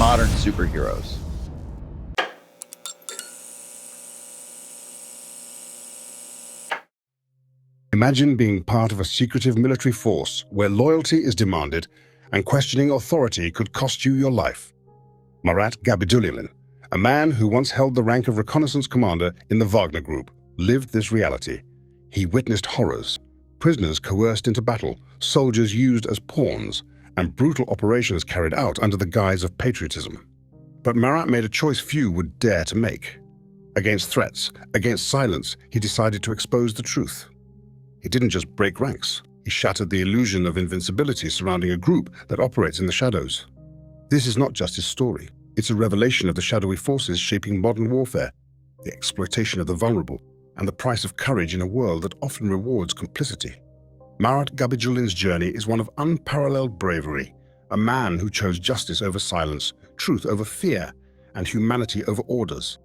modern superheroes. Imagine being part of a secretive military force where loyalty is demanded and questioning authority could cost you your life. Marat Gabidullin, a man who once held the rank of reconnaissance commander in the Wagner Group, lived this reality. He witnessed horrors, prisoners coerced into battle, soldiers used as pawns, and brutal operations carried out under the guise of patriotism. But Marat made a choice few would dare to make. Against threats, against silence, he decided to expose the truth. He didn't just break ranks, he shattered the illusion of invincibility surrounding a group that operates in the shadows. This is not just his story, it's a revelation of the shadowy forces shaping modern warfare, the exploitation of the vulnerable, and the price of courage in a world that often rewards complicity. Marat Gabidullin's journey is one of unparalleled bravery, a man who chose justice over silence, truth over fear, and humanity over orders.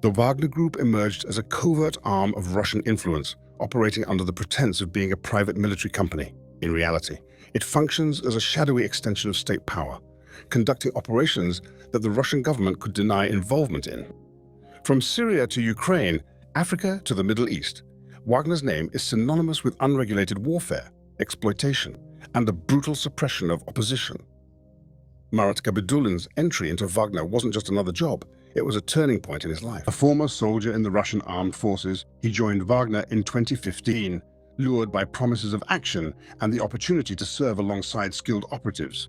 The Wagner Group emerged as a covert arm of Russian influence, operating under the pretense of being a private military company. In reality, it functions as a shadowy extension of state power, conducting operations that the Russian government could deny involvement in. From Syria to Ukraine, Africa to the Middle East, Wagner's name is synonymous with unregulated warfare, exploitation, and the brutal suppression of opposition. Marat Gabidullin's entry into Wagner wasn't just another job, it was a turning point in his life. A former soldier in the Russian armed forces, he joined Wagner in 2015, lured by promises of action and the opportunity to serve alongside skilled operatives.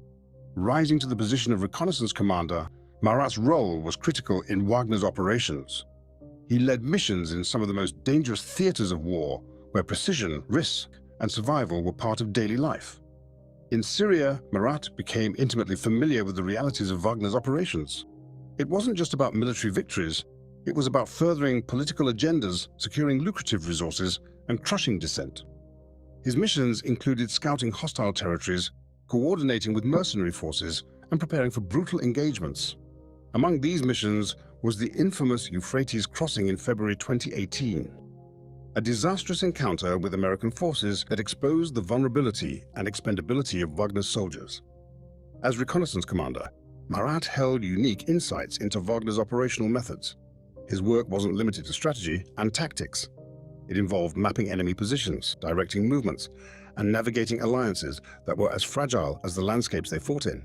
Rising to the position of reconnaissance commander, Marat's role was critical in Wagner's operations. He led missions in some of the most dangerous theaters of war, where precision, risk, and survival were part of daily life. In Syria, Marat became intimately familiar with the realities of Wagner's operations. It wasn't just about military victories, it was about furthering political agendas, securing lucrative resources, and crushing dissent. His missions included scouting hostile territories, coordinating with mercenary forces, and preparing for brutal engagements. Among these missions was the infamous Euphrates crossing in February 2018, a disastrous encounter with American forces that exposed the vulnerability and expendability of Wagner's soldiers. As reconnaissance commander, Marat held unique insights into Wagner's operational methods. His work wasn't limited to strategy and tactics. It involved mapping enemy positions, directing movements, and navigating alliances that were as fragile as the landscapes they fought in.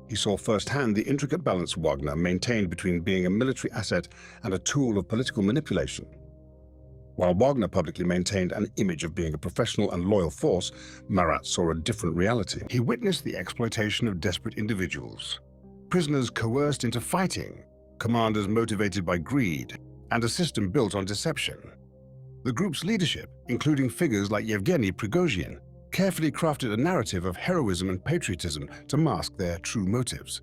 He saw firsthand the intricate balance Wagner maintained between being a military asset and a tool of political manipulation. While Wagner publicly maintained an image of being a professional and loyal force, Marat saw a different reality. He witnessed the exploitation of desperate individuals, prisoners coerced into fighting, commanders motivated by greed, and a system built on deception. The group's leadership, including figures like Yevgeny Prigozhin, carefully crafted a narrative of heroism and patriotism to mask their true motives.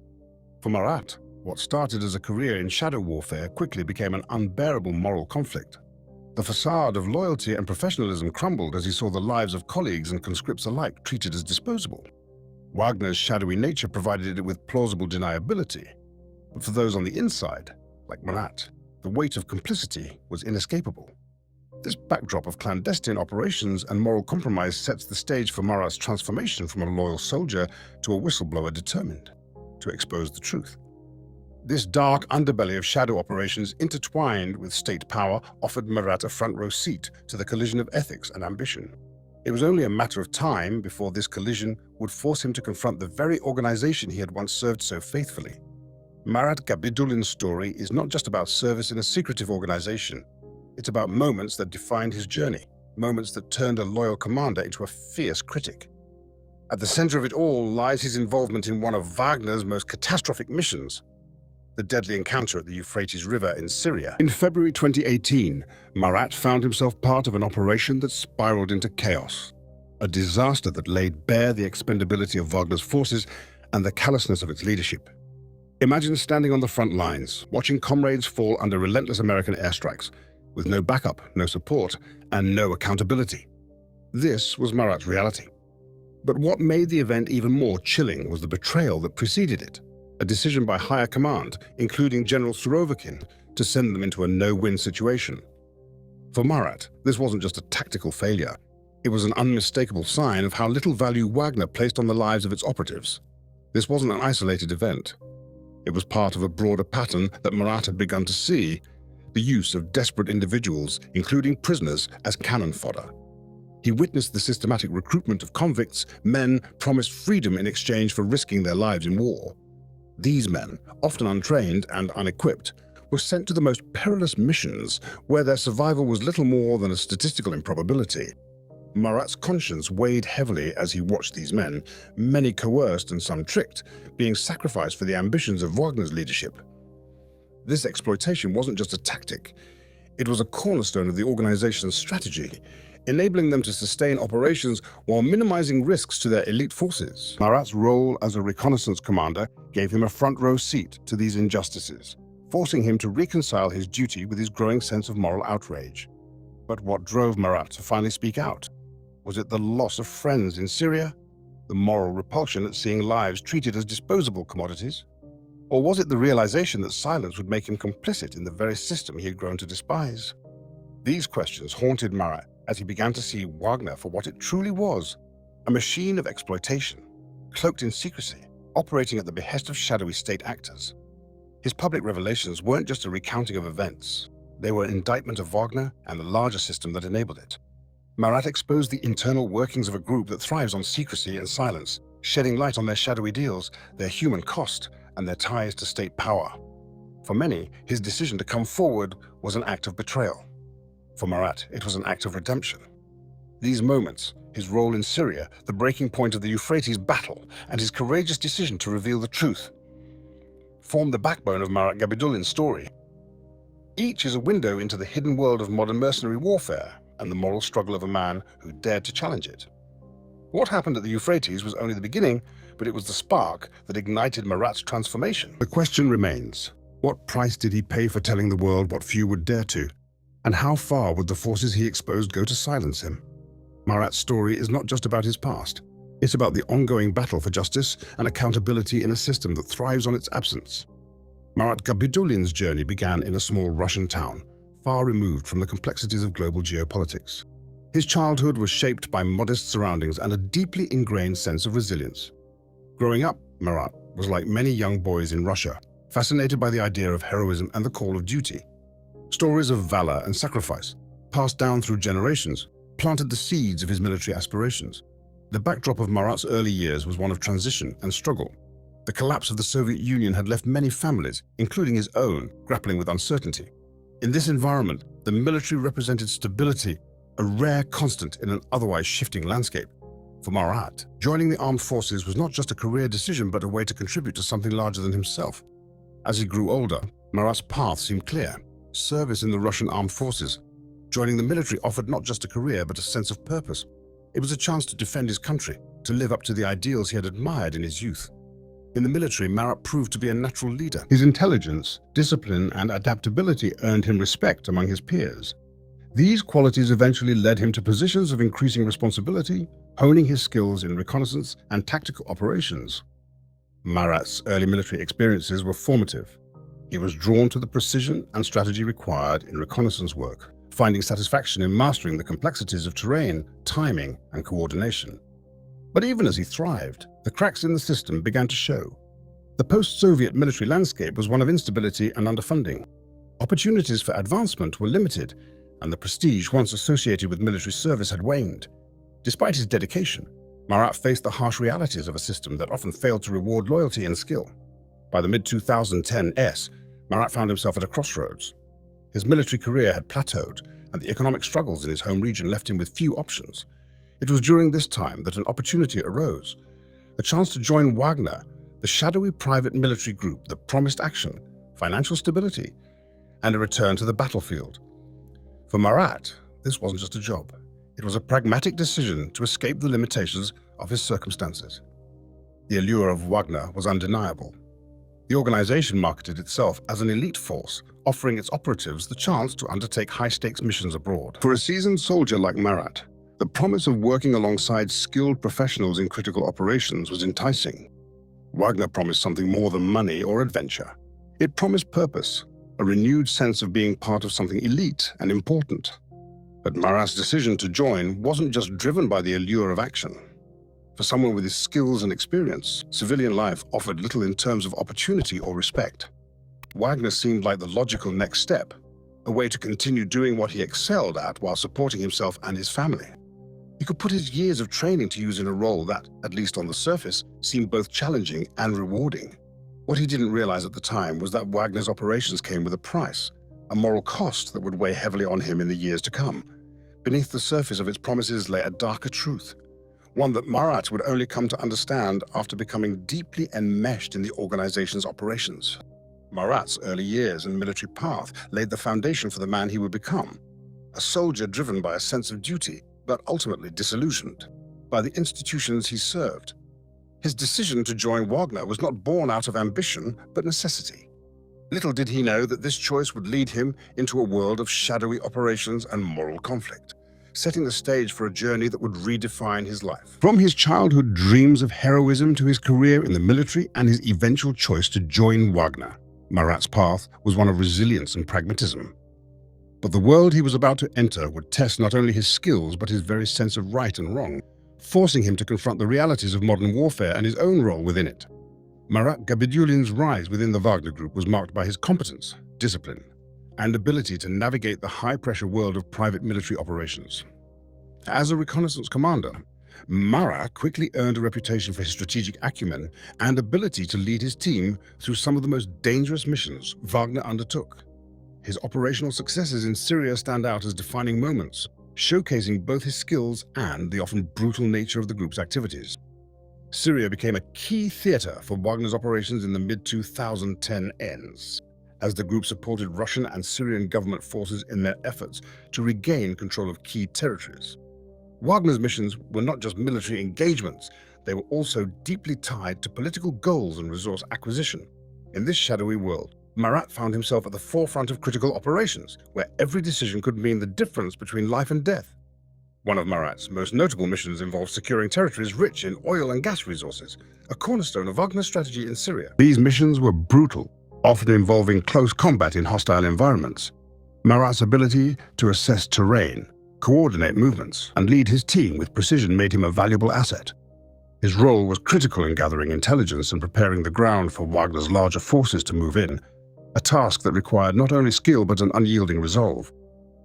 For Marat, what started as a career in shadow warfare quickly became an unbearable moral conflict. The facade of loyalty and professionalism crumbled as he saw the lives of colleagues and conscripts alike treated as disposable. Wagner's shadowy nature provided it with plausible deniability, but for those on the inside, like Marat, the weight of complicity was inescapable. This backdrop of clandestine operations and moral compromise sets the stage for Marat's transformation from a loyal soldier to a whistleblower determined to expose the truth. This dark underbelly of shadow operations intertwined with state power offered Marat a front-row seat to the collision of ethics and ambition. It was only a matter of time before this collision would force him to confront the very organization he had once served so faithfully. Marat Gabidullin's story is not just about service in a secretive organization. It's about moments that defined his journey, moments that turned a loyal commander into a fierce critic. At the center of it all lies his involvement in one of Wagner's most catastrophic missions, the deadly encounter at the Euphrates River in Syria. In February 2018, Marat found himself part of an operation that spiraled into chaos, a disaster that laid bare the expendability of Wagner's forces and the callousness of its leadership. Imagine standing on the front lines, watching comrades fall under relentless American airstrikes, with no backup, no support, and no accountability. This was Marat's reality. But what made the event even more chilling was the betrayal that preceded it. A decision by higher command, including General Surovikin, to send them into a no-win situation. For Marat, this wasn't just a tactical failure. It was an unmistakable sign of how little value Wagner placed on the lives of its operatives. This wasn't an isolated event. It was part of a broader pattern that Marat had begun to see: the use of desperate individuals, including prisoners, as cannon fodder. He witnessed the systematic recruitment of convicts, men promised freedom in exchange for risking their lives in war. These men, often untrained and unequipped, were sent to the most perilous missions where their survival was little more than a statistical improbability. Marat's conscience weighed heavily as he watched these men, many coerced and some tricked, being sacrificed for the ambitions of Wagner's leadership. This exploitation wasn't just a tactic, it was a cornerstone of the organization's strategy, enabling them to sustain operations while minimizing risks to their elite forces. Marat's role as a reconnaissance commander gave him a front-row seat to these injustices, forcing him to reconcile his duty with his growing sense of moral outrage. But what drove Marat to finally speak out? Was it the loss of friends in Syria? The moral repulsion at seeing lives treated as disposable commodities? Or was it the realization that silence would make him complicit in the very system he had grown to despise? These questions haunted Marat as he began to see Wagner for what it truly was: a machine of exploitation, cloaked in secrecy, operating at the behest of shadowy state actors. His public revelations weren't just a recounting of events. They were an indictment of Wagner and the larger system that enabled it. Marat exposed the internal workings of a group that thrives on secrecy and silence, shedding light on their shadowy deals, their human cost, and their ties to state power. For many, his decision to come forward was an act of betrayal. For Marat, it was an act of redemption. These moments, his role in Syria, the breaking point of the Euphrates battle, and his courageous decision to reveal the truth, formed the backbone of Marat Gabidullin's story. Each is a window into the hidden world of modern mercenary warfare and the moral struggle of a man who dared to challenge it. What happened at the Euphrates was only the beginning, but it was the spark that ignited Marat's transformation. The question remains: what price did he pay for telling the world what few would dare to? And how far would the forces he exposed go to silence him? Marat's story is not just about his past. It's about the ongoing battle for justice and accountability in a system that thrives on its absence. Marat Gabidullin's journey began in a small Russian town, far removed from the complexities of global geopolitics. His childhood was shaped by modest surroundings and a deeply ingrained sense of resilience. Growing up, Marat was like many young boys in Russia, fascinated by the idea of heroism and the call of duty. Stories of valor and sacrifice, passed down through generations, planted the seeds of his military aspirations. The backdrop of Marat's early years was one of transition and struggle. The collapse of the Soviet Union had left many families, including his own, grappling with uncertainty. In this environment, the military represented stability, a rare constant in an otherwise shifting landscape. For Marat, joining the armed forces was not just a career decision but a way to contribute to something larger than himself. As he grew older, Marat's path seemed clear: service in the Russian armed forces. Joining the military offered not just a career but a sense of purpose. It was a chance to defend his country, to live up to the ideals he had admired in his youth. In the military, Marat proved to be a natural leader. His intelligence, discipline, and adaptability earned him respect among his peers. These qualities eventually led him to positions of increasing responsibility, honing his skills in reconnaissance and tactical operations. Marat's early military experiences were formative. He was drawn to the precision and strategy required in reconnaissance work, finding satisfaction in mastering the complexities of terrain, timing, and coordination. But even as he thrived, the cracks in the system began to show. The post-Soviet military landscape was one of instability and underfunding. Opportunities for advancement were limited, and the prestige once associated with military service had waned. Despite his dedication, Marat faced the harsh realities of a system that often failed to reward loyalty and skill. By the mid-2010s, Marat found himself at a crossroads. His military career had plateaued, and the economic struggles in his home region left him with few options. It was during this time that an opportunity arose, a chance to join Wagner, the shadowy private military group that promised action, financial stability, and a return to the battlefield. For Marat, this wasn't just a job. It was a pragmatic decision to escape the limitations of his circumstances. The allure of Wagner was undeniable. The organization marketed itself as an elite force, offering its operatives the chance to undertake high-stakes missions abroad. For a seasoned soldier like Marat, the promise of working alongside skilled professionals in critical operations was enticing. Wagner promised something more than money or adventure. It promised purpose, a renewed sense of being part of something elite and important. But Marat's decision to join wasn't just driven by the allure of action. For someone with his skills and experience, civilian life offered little in terms of opportunity or respect. Wagner seemed like the logical next step, a way to continue doing what he excelled at while supporting himself and his family. He could put his years of training to use in a role that, at least on the surface, seemed both challenging and rewarding. What he didn't realize at the time was that Wagner's operations came with a price, a moral cost that would weigh heavily on him in the years to come. Beneath the surface of its promises lay a darker truth, one that Marat would only come to understand after becoming deeply enmeshed in the organization's operations. Marat's early years and military path laid the foundation for the man he would become, a soldier driven by a sense of duty, but ultimately disillusioned by the institutions he served. His decision to join Wagner was not born out of ambition, but necessity. Little did he know that this choice would lead him into a world of shadowy operations and moral conflict, setting the stage for a journey that would redefine his life. From his childhood dreams of heroism to his career in the military and his eventual choice to join Wagner, Marat's path was one of resilience and pragmatism. But the world he was about to enter would test not only his skills but his very sense of right and wrong, forcing him to confront the realities of modern warfare and his own role within it. Marat Gabidullin's rise within the Wagner Group was marked by his competence, discipline, and ability to navigate the high-pressure world of private military operations. As a reconnaissance commander, Marat quickly earned a reputation for his strategic acumen and ability to lead his team through some of the most dangerous missions Wagner undertook. His operational successes in Syria stand out as defining moments, showcasing both his skills and the often brutal nature of the group's activities. Syria became a key theater for Wagner's operations in the mid-2010s, as the group supported Russian and Syrian government forces in their efforts to regain control of key territories. Wagner's missions were not just military engagements, they were also deeply tied to political goals and resource acquisition. In this shadowy world, Marat found himself at the forefront of critical operations, where every decision could mean the difference between life and death. One of Marat's most notable missions involved securing territories rich in oil and gas resources, a cornerstone of Wagner's strategy in Syria. These missions were brutal, often involving close combat in hostile environments. Marat's ability to assess terrain, coordinate movements, and lead his team with precision made him a valuable asset. His role was critical in gathering intelligence and preparing the ground for Wagner's larger forces to move in, a task that required not only skill but an unyielding resolve.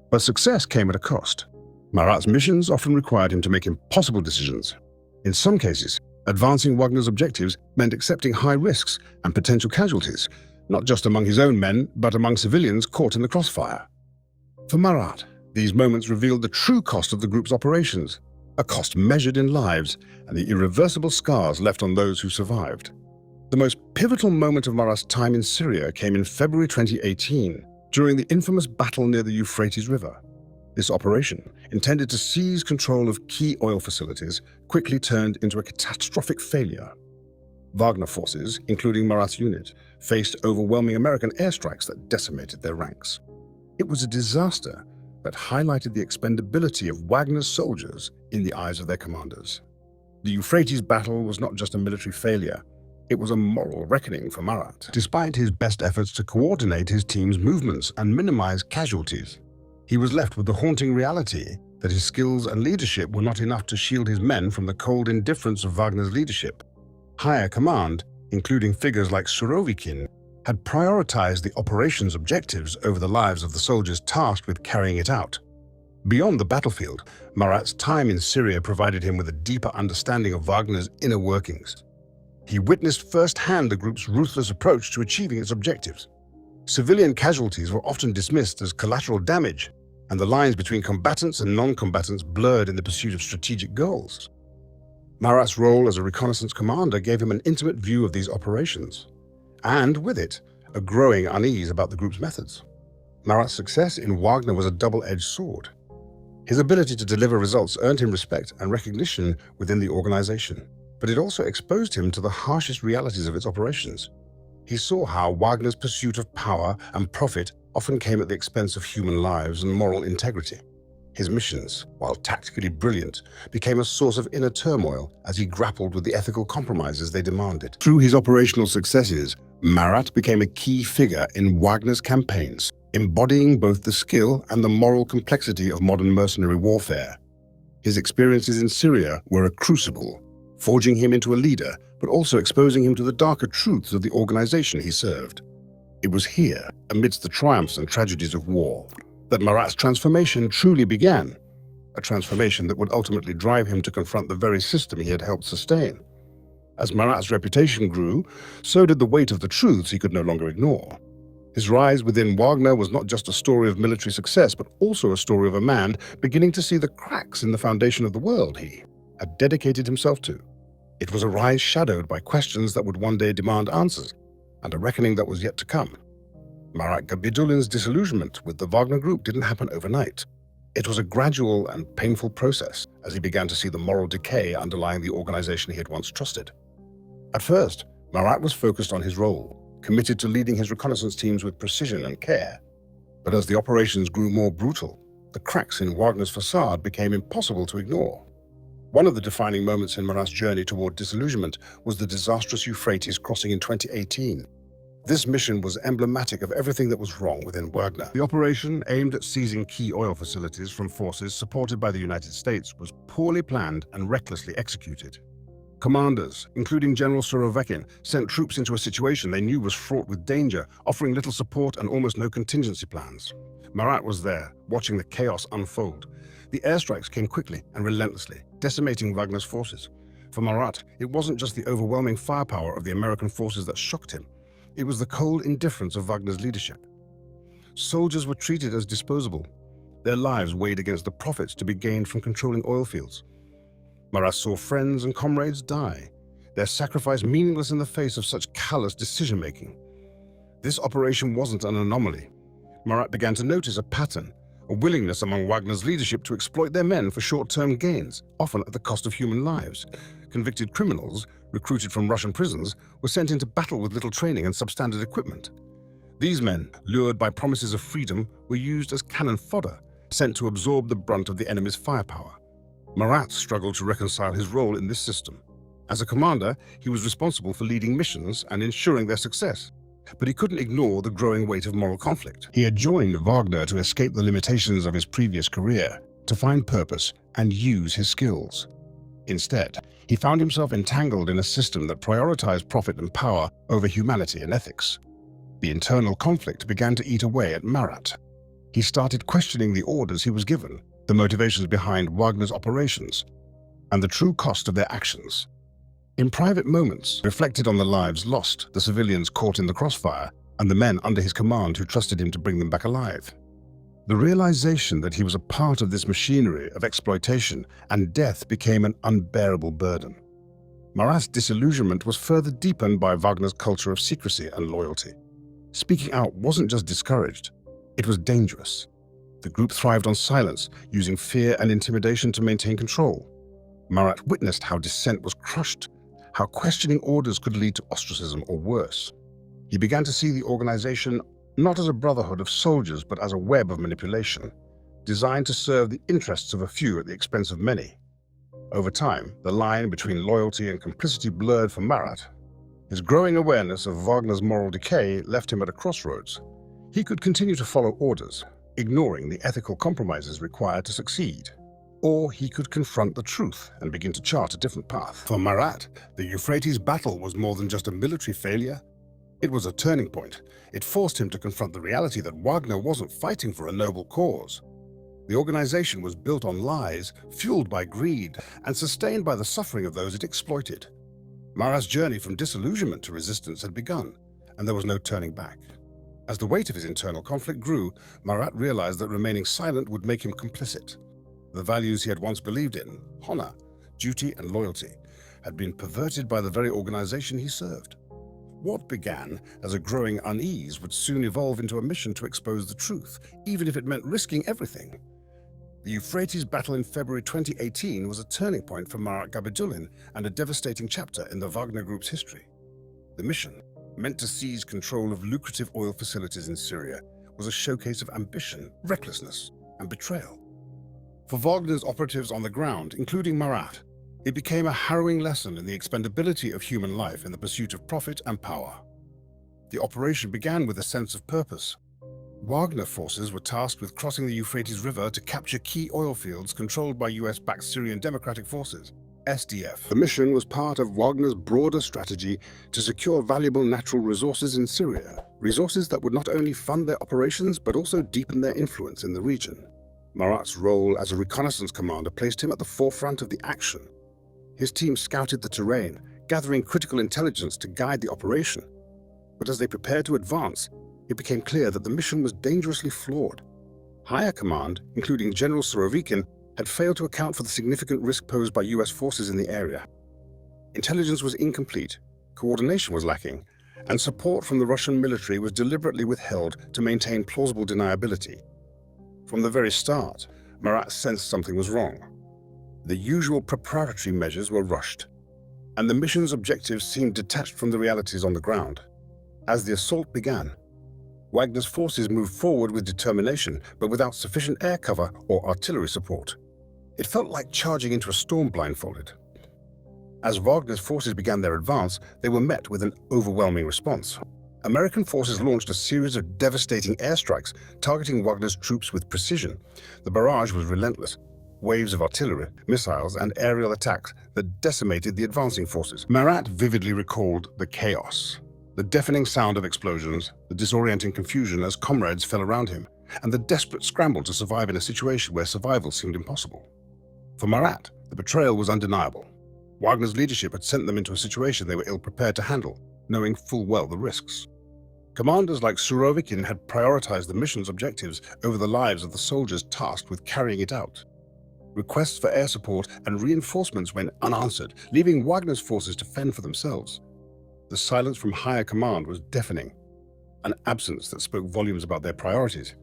But success came at a cost. Marat's missions often required him to make impossible decisions. In some cases, advancing Wagner's objectives meant accepting high risks and potential casualties, not just among his own men, but among civilians caught in the crossfire. For Marat, these moments revealed the true cost of the group's operations, a cost measured in lives and the irreversible scars left on those who survived. The most pivotal moment of Marat's time in Syria came in February 2018, during the infamous battle near the Euphrates River. This operation, intended to seize control of key oil facilities, quickly turned into a catastrophic failure. Wagner forces, including Marat's unit, faced overwhelming American airstrikes that decimated their ranks. It was a disaster that highlighted the expendability of Wagner's soldiers in the eyes of their commanders. The Euphrates battle was not just a military failure, it was a moral reckoning for Marat. Despite his best efforts to coordinate his team's movements and minimize casualties, he was left with the haunting reality that his skills and leadership were not enough to shield his men from the cold indifference of Wagner's leadership. Higher command, including figures like Surovikin, had prioritized the operation's objectives over the lives of the soldiers tasked with carrying it out. Beyond the battlefield, Marat's time in Syria provided him with a deeper understanding of Wagner's inner workings. He witnessed firsthand the group's ruthless approach to achieving its objectives. Civilian casualties were often dismissed as collateral damage, and the lines between combatants and non-combatants blurred in the pursuit of strategic goals. Marat's role as a reconnaissance commander gave him an intimate view of these operations, and with it, a growing unease about the group's methods. Marat's success in Wagner was a double-edged sword. His ability to deliver results earned him respect and recognition within the organization, but it also exposed him to the harshest realities of its operations. He saw how Wagner's pursuit of power and profit often came at the expense of human lives and moral integrity. His missions, while tactically brilliant, became a source of inner turmoil as he grappled with the ethical compromises they demanded. Through his operational successes, Marat became a key figure in Wagner's campaigns, embodying both the skill and the moral complexity of modern mercenary warfare. His experiences in Syria were a crucible, forging him into a leader, but also exposing him to the darker truths of the organization he served. It was here, amidst the triumphs and tragedies of war, that Marat's transformation truly began, a transformation that would ultimately drive him to confront the very system he had helped sustain. As Marat's reputation grew, so did the weight of the truths he could no longer ignore. His rise within Wagner was not just a story of military success, but also a story of a man beginning to see the cracks in the foundation of the world he had dedicated himself to. It was a rise shadowed by questions that would one day demand answers, and a reckoning that was yet to come. Marat Gabidullin's disillusionment with the Wagner Group didn't happen overnight. It was a gradual and painful process as he began to see the moral decay underlying the organization he had once trusted. At first, Marat was focused on his role, committed to leading his reconnaissance teams with precision and care. But as the operations grew more brutal, the cracks in Wagner's facade became impossible to ignore. One of the defining moments in Marat's journey toward disillusionment was the disastrous Euphrates crossing in 2018. This mission was emblematic of everything that was wrong within Wagner. The operation, aimed at seizing key oil facilities from forces supported by the United States, was poorly planned and recklessly executed. Commanders, including General Surovikin, sent troops into a situation they knew was fraught with danger, offering little support and almost no contingency plans. Marat was there, watching the chaos unfold. The airstrikes came quickly and relentlessly, decimating Wagner's forces. For Marat, it wasn't just the overwhelming firepower of the American forces that shocked him. It was the cold indifference of Wagner's leadership. Soldiers were treated as disposable. Their lives weighed against the profits to be gained from controlling oil fields. Marat saw friends and comrades die, their sacrifice meaningless in the face of such callous decision-making. This operation wasn't an anomaly. Marat began to notice a pattern, a willingness among Wagner's leadership to exploit their men for short-term gains, often at the cost of human lives. Convicted criminals, recruited from Russian prisons, were sent into battle with little training and substandard equipment. These men, lured by promises of freedom, were used as cannon fodder, sent to absorb the brunt of the enemy's firepower. Marat struggled to reconcile his role in this system. As a commander, he was responsible for leading missions and ensuring their success. But he couldn't ignore the growing weight of moral conflict. He had joined Wagner to escape the limitations of his previous career, to find purpose and use his skills. Instead, he found himself entangled in a system that prioritized profit and power over humanity and ethics. The internal conflict began to eat away at Marat. He started questioning the orders he was given, the motivations behind Wagner's operations, and the true cost of their actions. In private moments, reflected on the lives lost, the civilians caught in the crossfire, and the men under his command who trusted him to bring them back alive. The realization that he was a part of this machinery of exploitation and death became an unbearable burden. Marat's disillusionment was further deepened by Wagner's culture of secrecy and loyalty. Speaking out wasn't just discouraged, it was dangerous. The group thrived on silence, using fear and intimidation to maintain control. Marat witnessed how dissent was crushed, how questioning orders could lead to ostracism or worse. He began to see the organization not as a brotherhood of soldiers, but as a web of manipulation, designed to serve the interests of a few at the expense of many. Over time, the line between loyalty and complicity blurred for Marat. His growing awareness of Wagner's moral decay left him at a crossroads. He could continue to follow orders, ignoring the ethical compromises required to succeed. Or he could confront the truth and begin to chart a different path. For Marat, the Euphrates battle was more than just a military failure. It was a turning point. It forced him to confront the reality that Wagner wasn't fighting for a noble cause. The organization was built on lies, fueled by greed, and sustained by the suffering of those it exploited. Marat's journey from disillusionment to resistance had begun, and there was no turning back. As the weight of his internal conflict grew, Marat realized that remaining silent would make him complicit. The values he had once believed in, honor, duty, and loyalty, had been perverted by the very organization he served. What began as a growing unease would soon evolve into a mission to expose the truth, even if it meant risking everything. The Euphrates battle in February 2018 was a turning point for Marat Gabidullin and a devastating chapter in the Wagner Group's history. The mission, meant to seize control of lucrative oil facilities in Syria, was a showcase of ambition, recklessness, and betrayal. For Wagner's operatives on the ground, including Marat, it became a harrowing lesson in the expendability of human life in the pursuit of profit and power. The operation began with a sense of purpose. Wagner forces were tasked with crossing the Euphrates River to capture key oil fields controlled by US-backed Syrian democratic forces. SDF. The mission was part of Wagner's broader strategy to secure valuable natural resources in Syria, resources that would not only fund their operations but also deepen their influence in the region. Marat's role as a reconnaissance commander placed him at the forefront of the action. His team scouted the terrain, gathering critical intelligence to guide the operation. But as they prepared to advance, it became clear that the mission was dangerously flawed. Higher command, including General Surovikin, had failed to account for the significant risk posed by US forces in the area. Intelligence was incomplete, coordination was lacking, and support from the Russian military was deliberately withheld to maintain plausible deniability. From the very start, Marat sensed something was wrong. The usual preparatory measures were rushed, and the mission's objectives seemed detached from the realities on the ground. As the assault began, Wagner's forces moved forward with determination, but without sufficient air cover or artillery support. It felt like charging into a storm blindfolded. As Wagner's forces began their advance, they were met with an overwhelming response. American forces launched a series of devastating airstrikes, targeting Wagner's troops with precision. The barrage was relentless. Waves of artillery, missiles, and aerial attacks that decimated the advancing forces. Marat vividly recalled the chaos. The deafening sound of explosions, the disorienting confusion as comrades fell around him, and the desperate scramble to survive in a situation where survival seemed impossible. For Marat, the betrayal was undeniable. Wagner's leadership had sent them into a situation they were ill-prepared to handle, knowing full well the risks. Commanders like Surovikin had prioritized the mission's objectives over the lives of the soldiers tasked with carrying it out. Requests for air support and reinforcements went unanswered, leaving Wagner's forces to fend for themselves. The silence from higher command was deafening, an absence that spoke volumes about their priorities.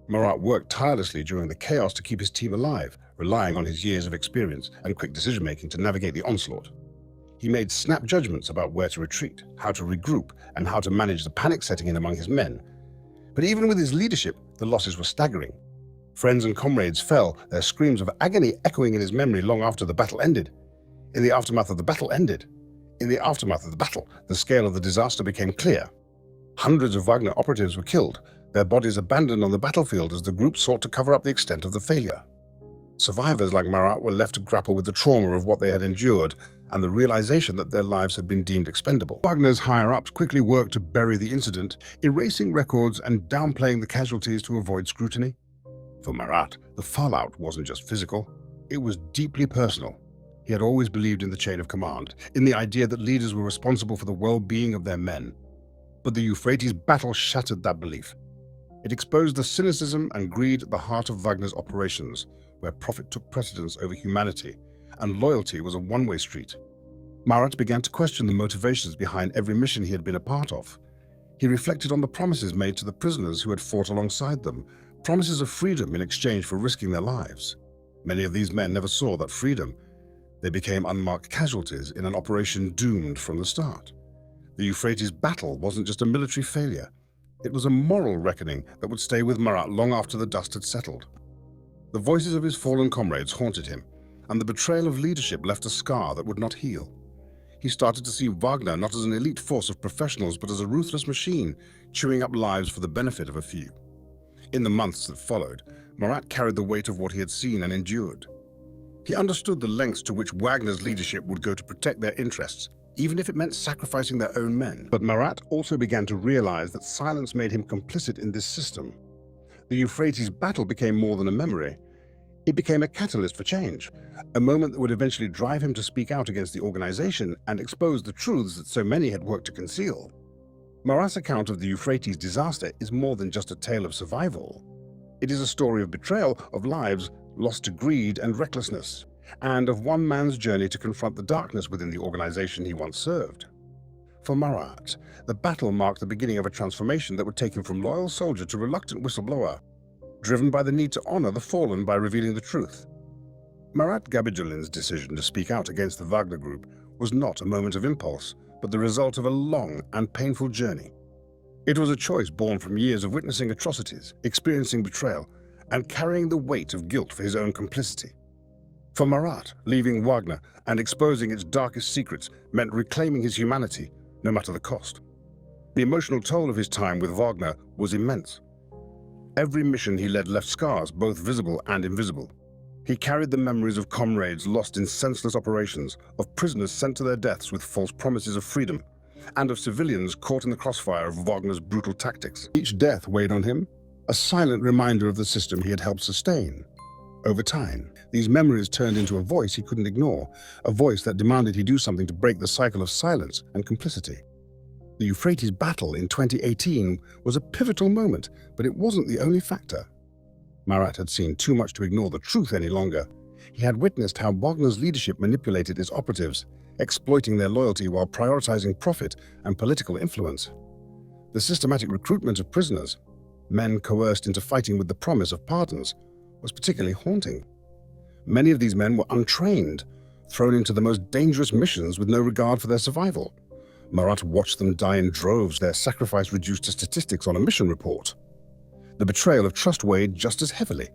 Marat worked tirelessly during the chaos to keep his team alive, relying on his years of experience and quick decision-making to navigate the onslaught. He made snap judgments about where to retreat, how to regroup, and how to manage the panic setting in among his men. But even with his leadership, the losses were staggering. Friends and comrades fell, their screams of agony echoing in his memory long after the battle ended. In the aftermath of the battle, the scale of the disaster became clear. Hundreds of Wagner operatives were killed, their bodies abandoned on the battlefield as the group sought to cover up the extent of the failure. Survivors like Marat were left to grapple with the trauma of what they had endured and the realization that their lives had been deemed expendable. Wagner's higher-ups quickly worked to bury the incident, erasing records and downplaying the casualties to avoid scrutiny. For Marat, the fallout wasn't just physical, it was deeply personal. He had always believed in the chain of command, in the idea that leaders were responsible for the well-being of their men. But the Euphrates battle shattered that belief. It exposed the cynicism and greed at the heart of Wagner's operations, where profit took precedence over humanity, and loyalty was a one-way street. Marat began to question the motivations behind every mission he had been a part of. He reflected on the promises made to the prisoners who had fought alongside them, promises of freedom in exchange for risking their lives. Many of these men never saw that freedom. They became unmarked casualties in an operation doomed from the start. The Euphrates battle wasn't just a military failure. It was a moral reckoning that would stay with Marat long after the dust had settled. The voices of his fallen comrades haunted him, and the betrayal of leadership left a scar that would not heal. He started to see Wagner not as an elite force of professionals, but as a ruthless machine, chewing up lives for the benefit of a few. In the months that followed, Marat carried the weight of what he had seen and endured. He understood the lengths to which Wagner's leadership would go to protect their interests, even if it meant sacrificing their own men. But Marat also began to realize that silence made him complicit in this system. The Euphrates battle became more than a memory. It became a catalyst for change, a moment that would eventually drive him to speak out against the organization and expose the truths that so many had worked to conceal. Marat's account of the Euphrates disaster is more than just a tale of survival. It is a story of betrayal, of lives lost to greed and recklessness, and of one man's journey to confront the darkness within the organization he once served. For Marat, the battle marked the beginning of a transformation that would take him from loyal soldier to reluctant whistleblower, driven by the need to honor the fallen by revealing the truth. Marat Gabidullin's decision to speak out against the Wagner Group was not a moment of impulse, but the result of a long and painful journey. It was a choice born from years of witnessing atrocities, experiencing betrayal, and carrying the weight of guilt for his own complicity. For Marat, leaving Wagner and exposing its darkest secrets meant reclaiming his humanity, no matter the cost. The emotional toll of his time with Wagner was immense. Every mission he led left scars, both visible and invisible. He carried the memories of comrades lost in senseless operations, of prisoners sent to their deaths with false promises of freedom, and of civilians caught in the crossfire of Wagner's brutal tactics. Each death weighed on him, a silent reminder of the system he had helped sustain. Over time, these memories turned into a voice he couldn't ignore, a voice that demanded he do something to break the cycle of silence and complicity. The Euphrates battle in 2018 was a pivotal moment, but it wasn't the only factor. Marat had seen too much to ignore the truth any longer. He had witnessed how Wagner's leadership manipulated its operatives, exploiting their loyalty while prioritizing profit and political influence. The systematic recruitment of prisoners, men coerced into fighting with the promise of pardons, was particularly haunting. Many of these men were untrained, thrown into the most dangerous missions with no regard for their survival. Marat watched them die in droves, their sacrifice reduced to statistics on a mission report. The betrayal of trust weighed just as heavily.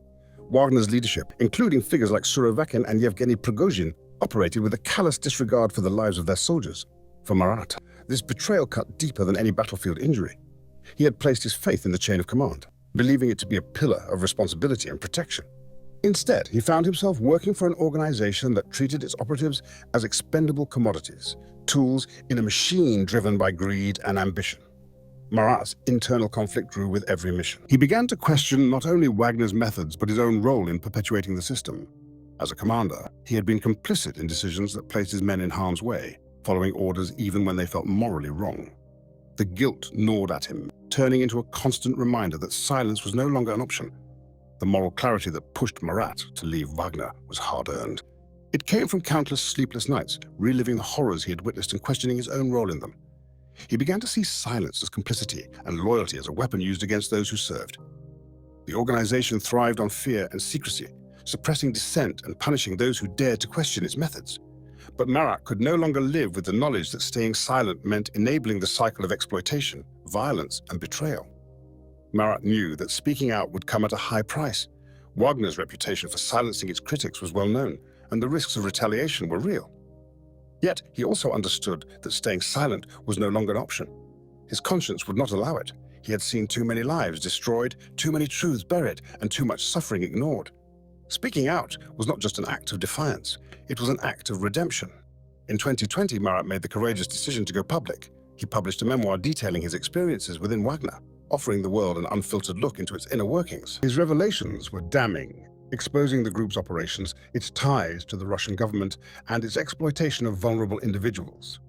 Wagner's leadership, including figures like Surovikin and Yevgeny Prigozhin, operated with a callous disregard for the lives of their soldiers. For Marat, this betrayal cut deeper than any battlefield injury. He had placed his faith in the chain of command, believing it to be a pillar of responsibility and protection. Instead, he found himself working for an organization that treated its operatives as expendable commodities, tools in a machine driven by greed and ambition. Marat's internal conflict grew with every mission. He began to question not only Wagner's methods, but his own role in perpetuating the system. As a commander, he had been complicit in decisions that placed his men in harm's way, following orders even when they felt morally wrong. The guilt gnawed at him, turning into a constant reminder that silence was no longer an option. The moral clarity that pushed Marat to leave Wagner was hard-earned. It came from countless sleepless nights, reliving the horrors he had witnessed and questioning his own role in them. He began to see silence as complicity and loyalty as a weapon used against those who served. The organization thrived on fear and secrecy, suppressing dissent and punishing those who dared to question its methods. But Marat could no longer live with the knowledge that staying silent meant enabling the cycle of exploitation, violence, and betrayal. Marat knew that speaking out would come at a high price. Wagner's reputation for silencing its critics was well known, and the risks of retaliation were real. Yet he also understood that staying silent was no longer an option. His conscience would not allow it. He had seen too many lives destroyed, too many truths buried, and too much suffering ignored. Speaking out was not just an act of defiance, it was an act of redemption. In 2020, Marat made the courageous decision to go public. He published a memoir detailing his experiences within Wagner, offering the world an unfiltered look into its inner workings. His revelations were damning, exposing the group's operations, its ties to the Russian government, and its exploitation of vulnerable individuals.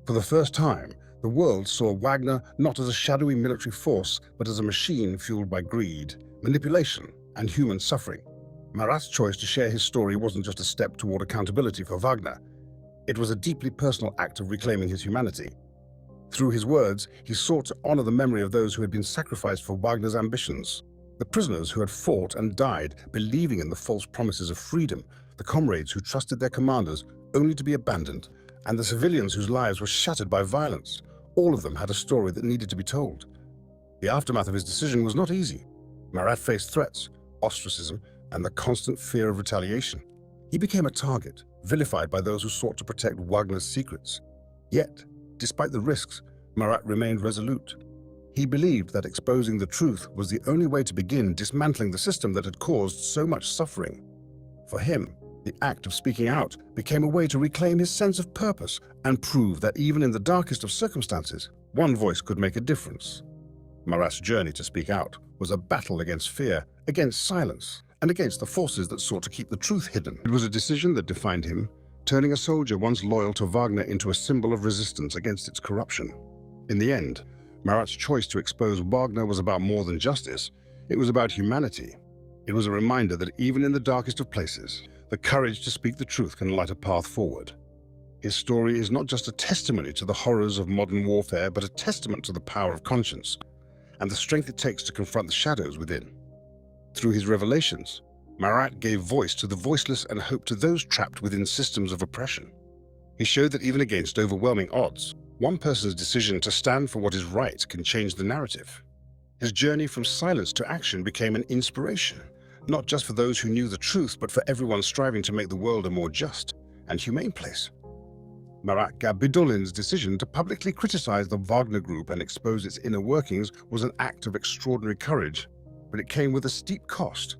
For the first time, the world saw Wagner not as a shadowy military force, but as a machine fueled by greed, manipulation, and human suffering. Marat's choice to share his story wasn't just a step toward accountability for Wagner. It was a deeply personal act of reclaiming his humanity. Through his words, he sought to honor the memory of those who had been sacrificed for Wagner's ambitions. The prisoners who had fought and died, believing in the false promises of freedom, the comrades who trusted their commanders only to be abandoned, and the civilians whose lives were shattered by violence. All of them had a story that needed to be told. The aftermath of his decision was not easy. Marat faced threats, ostracism, and the constant fear of retaliation. He became a target, vilified by those who sought to protect Wagner's secrets. Yet, despite the risks, Marat remained resolute. He believed that exposing the truth was the only way to begin dismantling the system that had caused so much suffering. For him, the act of speaking out became a way to reclaim his sense of purpose and prove that even in the darkest of circumstances, one voice could make a difference. Marat's journey to speak out was a battle against fear, against silence, and against the forces that sought to keep the truth hidden. It was a decision that defined him, turning a soldier once loyal to Wagner into a symbol of resistance against its corruption. In the end, Marat's choice to expose Wagner was about more than justice. It was about humanity. It was a reminder that even in the darkest of places, the courage to speak the truth can light a path forward. His story is not just a testimony to the horrors of modern warfare, but a testament to the power of conscience and the strength it takes to confront the shadows within. Through his revelations, Marat gave voice to the voiceless and hope to those trapped within systems of oppression. He showed that even against overwhelming odds, one person's decision to stand for what is right can change the narrative. His journey from silence to action became an inspiration, not just for those who knew the truth, but for everyone striving to make the world a more just and humane place. Marat Gabidullin's decision to publicly criticize the Wagner Group and expose its inner workings was an act of extraordinary courage, but it came with a steep cost.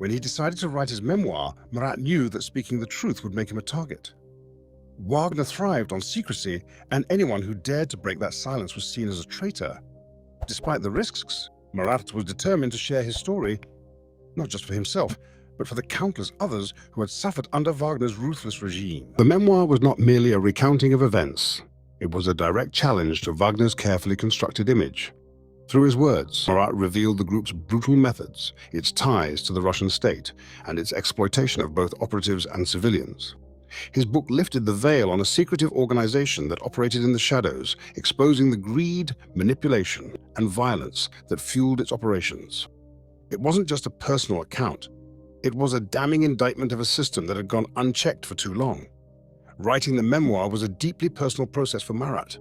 When he decided to write his memoir, Marat knew that speaking the truth would make him a target. Wagner thrived on secrecy, and anyone who dared to break that silence was seen as a traitor. Despite the risks, Marat was determined to share his story, not just for himself, but for the countless others who had suffered under Wagner's ruthless regime. The memoir was not merely a recounting of events. It was a direct challenge to Wagner's carefully constructed image. Through his words, Marat revealed the group's brutal methods, its ties to the Russian state, and its exploitation of both operatives and civilians. His book lifted the veil on a secretive organization that operated in the shadows, exposing the greed, manipulation, and violence that fueled its operations. It wasn't just a personal account. It was a damning indictment of a system that had gone unchecked for too long. Writing the memoir was a deeply personal process for Marat.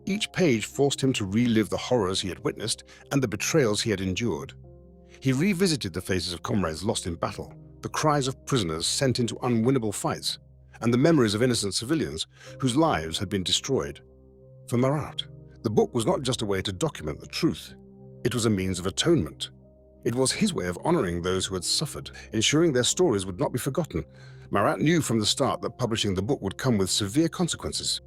Each page forced him to relive the horrors he had witnessed and the betrayals he had endured. He revisited the faces of comrades lost in battle, the cries of prisoners sent into unwinnable fights, and the memories of innocent civilians whose lives had been destroyed. For Marat, the book was not just a way to document the truth. It was a means of atonement. It was his way of honoring those who had suffered, ensuring their stories would not be forgotten. Marat knew from the start that publishing the book would come with severe consequences.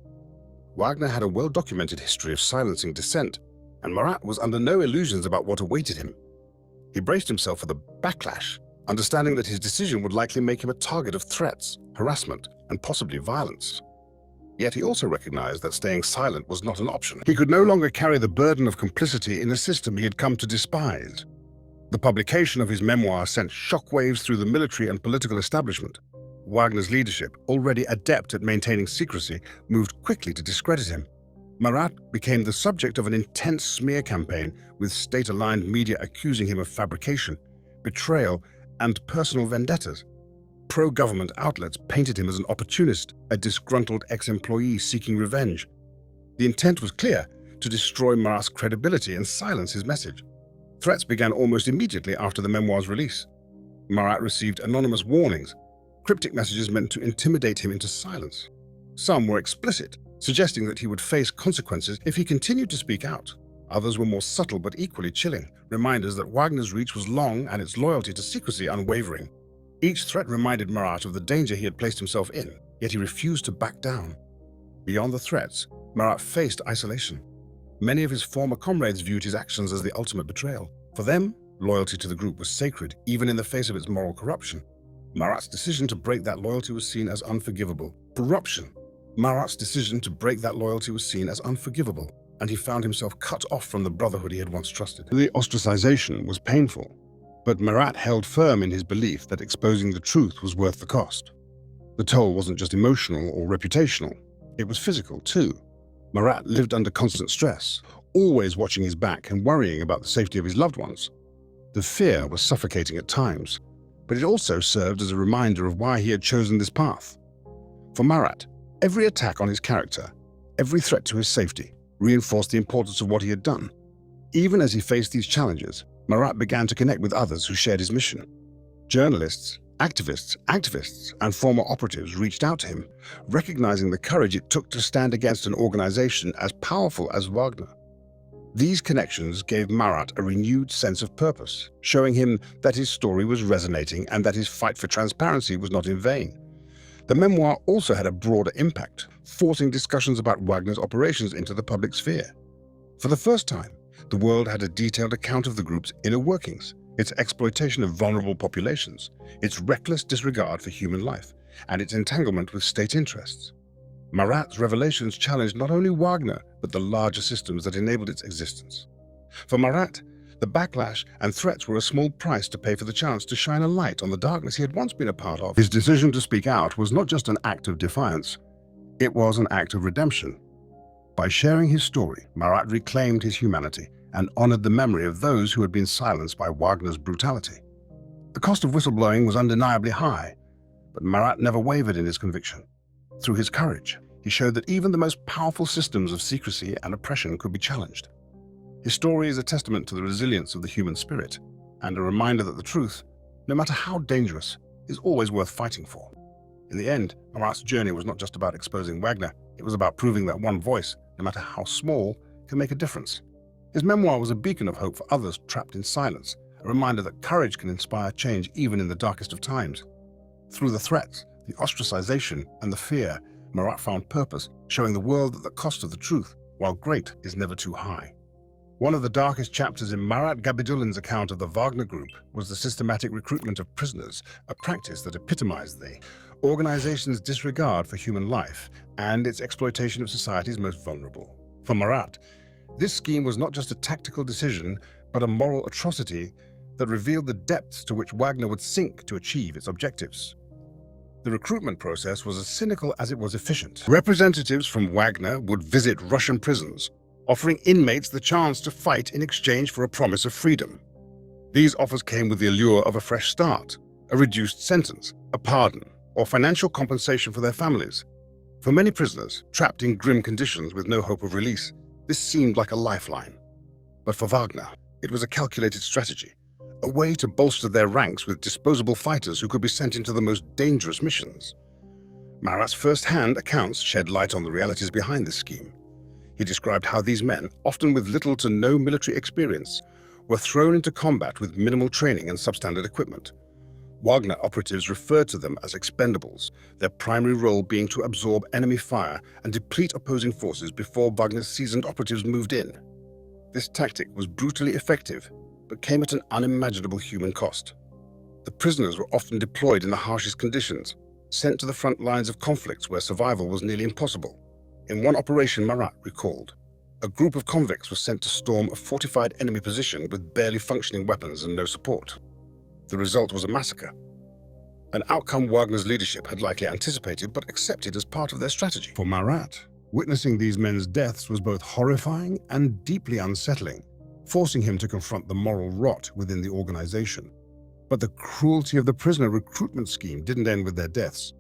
Wagner had a well-documented history of silencing dissent, and Marat was under no illusions about what awaited him. He braced himself for the backlash, understanding that his decision would likely make him a target of threats, harassment, and possibly violence. Yet he also recognized that staying silent was not an option. He could no longer carry the burden of complicity in a system he had come to despise. The publication of his memoir sent shockwaves through the military and political establishment. Wagner's leadership, already adept at maintaining secrecy, moved quickly to discredit him. Marat became the subject of an intense smear campaign, with state-aligned media accusing him of fabrication, betrayal, and personal vendettas. Pro-government outlets painted him as an opportunist, a disgruntled ex-employee seeking revenge. The intent was clear: to destroy Marat's credibility and silence his message. Threats began almost immediately after the memoir's release. Marat received anonymous warnings, cryptic messages meant to intimidate him into silence. Some were explicit, suggesting that he would face consequences if he continued to speak out. Others were more subtle but equally chilling, reminders that Wagner's reach was long and its loyalty to secrecy unwavering. Each threat reminded Marat of the danger he had placed himself in, yet he refused to back down. Beyond the threats, Marat faced isolation. Many of his former comrades viewed his actions as the ultimate betrayal. For them, loyalty to the group was sacred, even in the face of its moral corruption. Marat's decision to break that loyalty was seen as unforgivable. Marat's decision to break that loyalty was seen as unforgivable, and he found himself cut off from the brotherhood he had once trusted. The ostracization was painful, but Marat held firm in his belief that exposing the truth was worth the cost. The toll wasn't just emotional or reputational, it was physical too. Marat lived under constant stress, always watching his back and worrying about the safety of his loved ones. The fear was suffocating at times, but it also served as a reminder of why he had chosen this path. For Marat, every attack on his character, every threat to his safety, reinforced the importance of what he had done. Even as he faced these challenges, Marat began to connect with others who shared his mission. Journalists, activists, and former operatives reached out to him, recognizing the courage it took to stand against an organization as powerful as Wagner. These connections gave Marat a renewed sense of purpose, showing him that his story was resonating and that his fight for transparency was not in vain. The memoir also had a broader impact, forcing discussions about Wagner's operations into the public sphere. For the first time, the world had a detailed account of the group's inner workings, its exploitation of vulnerable populations, its reckless disregard for human life, and its entanglement with state interests. Marat's revelations challenged not only Wagner, but the larger systems that enabled its existence. For Marat, the backlash and threats were a small price to pay for the chance to shine a light on the darkness he had once been a part of. His decision to speak out was not just an act of defiance, it was an act of redemption. By sharing his story, Marat reclaimed his humanity and honored the memory of those who had been silenced by Wagner's brutality. The cost of whistleblowing was undeniably high, but Marat never wavered in his conviction. Through his courage, he showed that even the most powerful systems of secrecy and oppression could be challenged. His story is a testament to the resilience of the human spirit, and a reminder that the truth, no matter how dangerous, is always worth fighting for. In the end, Marat's journey was not just about exposing Wagner, it was about proving that one voice, no matter how small, can make a difference. His memoir was a beacon of hope for others trapped in silence, a reminder that courage can inspire change even in the darkest of times. Through the threats, the ostracization, and the fear, Marat found purpose, showing the world that the cost of the truth, while great, is never too high. One of the darkest chapters in Marat Gabidullin's account of the Wagner Group was the systematic recruitment of prisoners, a practice that epitomized the organization's disregard for human life and its exploitation of society's most vulnerable. For Marat, this scheme was not just a tactical decision, but a moral atrocity that revealed the depths to which Wagner would sink to achieve its objectives. The recruitment process was as cynical as it was efficient. Representatives from Wagner would visit Russian prisons, offering inmates the chance to fight in exchange for a promise of freedom. These offers came with the allure of a fresh start, a reduced sentence, a pardon, or financial compensation for their families. For many prisoners, trapped in grim conditions with no hope of release, this seemed like a lifeline. But for Wagner, it was a calculated strategy, a way to bolster their ranks with disposable fighters who could be sent into the most dangerous missions. Marat's first-hand accounts shed light on the realities behind this scheme. He described how these men, often with little to no military experience, were thrown into combat with minimal training and substandard equipment. Wagner operatives referred to them as expendables, their primary role being to absorb enemy fire and deplete opposing forces before Wagner's seasoned operatives moved in. This tactic was brutally effective, but came at an unimaginable human cost. The prisoners were often deployed in the harshest conditions, sent to the front lines of conflicts where survival was nearly impossible. In one operation, Marat recalled, a group of convicts was sent to storm a fortified enemy position with barely functioning weapons and no support. The result was a massacre, an outcome Wagner's leadership had likely anticipated but accepted as part of their strategy. For Marat, witnessing these men's deaths was both horrifying and deeply unsettling, forcing him to confront the moral rot within the organization. But the cruelty of the prisoner recruitment scheme didn't end with their deaths.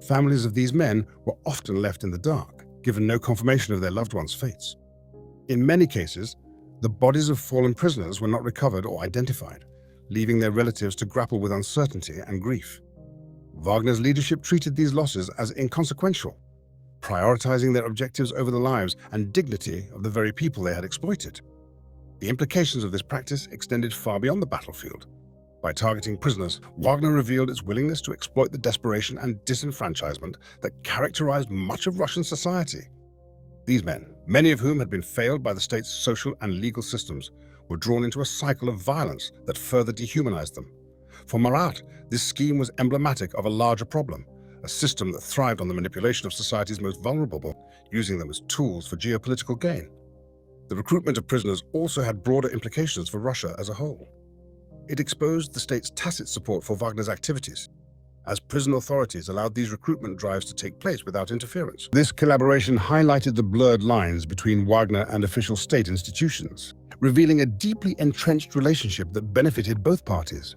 Families of these men were often left in the dark, given no confirmation of their loved ones' fates. In many cases, the bodies of fallen prisoners were not recovered or identified, leaving their relatives to grapple with uncertainty and grief. Wagner's leadership treated these losses as inconsequential, prioritizing their objectives over the lives and dignity of the very people they had exploited. The implications of this practice extended far beyond the battlefield. By targeting prisoners, Wagner revealed its willingness to exploit the desperation and disenfranchisement that characterized much of Russian society. These men, many of whom had been failed by the state's social and legal systems, were drawn into a cycle of violence that further dehumanized them. For Marat, this scheme was emblematic of a larger problem, a system that thrived on the manipulation of society's most vulnerable, using them as tools for geopolitical gain. The recruitment of prisoners also had broader implications for Russia as a whole. It exposed the state's tacit support for Wagner's activities, as prison authorities allowed these recruitment drives to take place without interference. This collaboration highlighted the blurred lines between Wagner and official state institutions, revealing a deeply entrenched relationship that benefited both parties.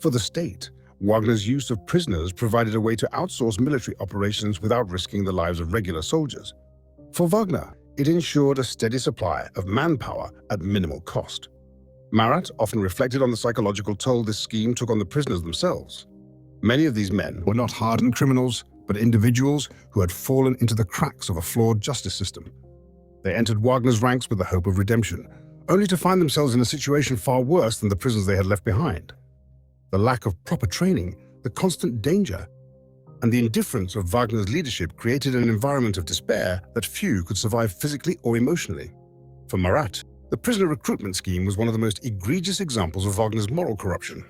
For the state, Wagner's use of prisoners provided a way to outsource military operations without risking the lives of regular soldiers. For Wagner, it ensured a steady supply of manpower at minimal cost. Marat often reflected on the psychological toll this scheme took on the prisoners themselves. Many of these men were not hardened criminals, but individuals who had fallen into the cracks of a flawed justice system. They entered Wagner's ranks with the hope of redemption, only to find themselves in a situation far worse than the prisons they had left behind. The lack of proper training, the constant danger, and the indifference of Wagner's leadership created an environment of despair that few could survive physically or emotionally. For Marat, the prisoner recruitment scheme was one of the most egregious examples of Wagner's moral corruption.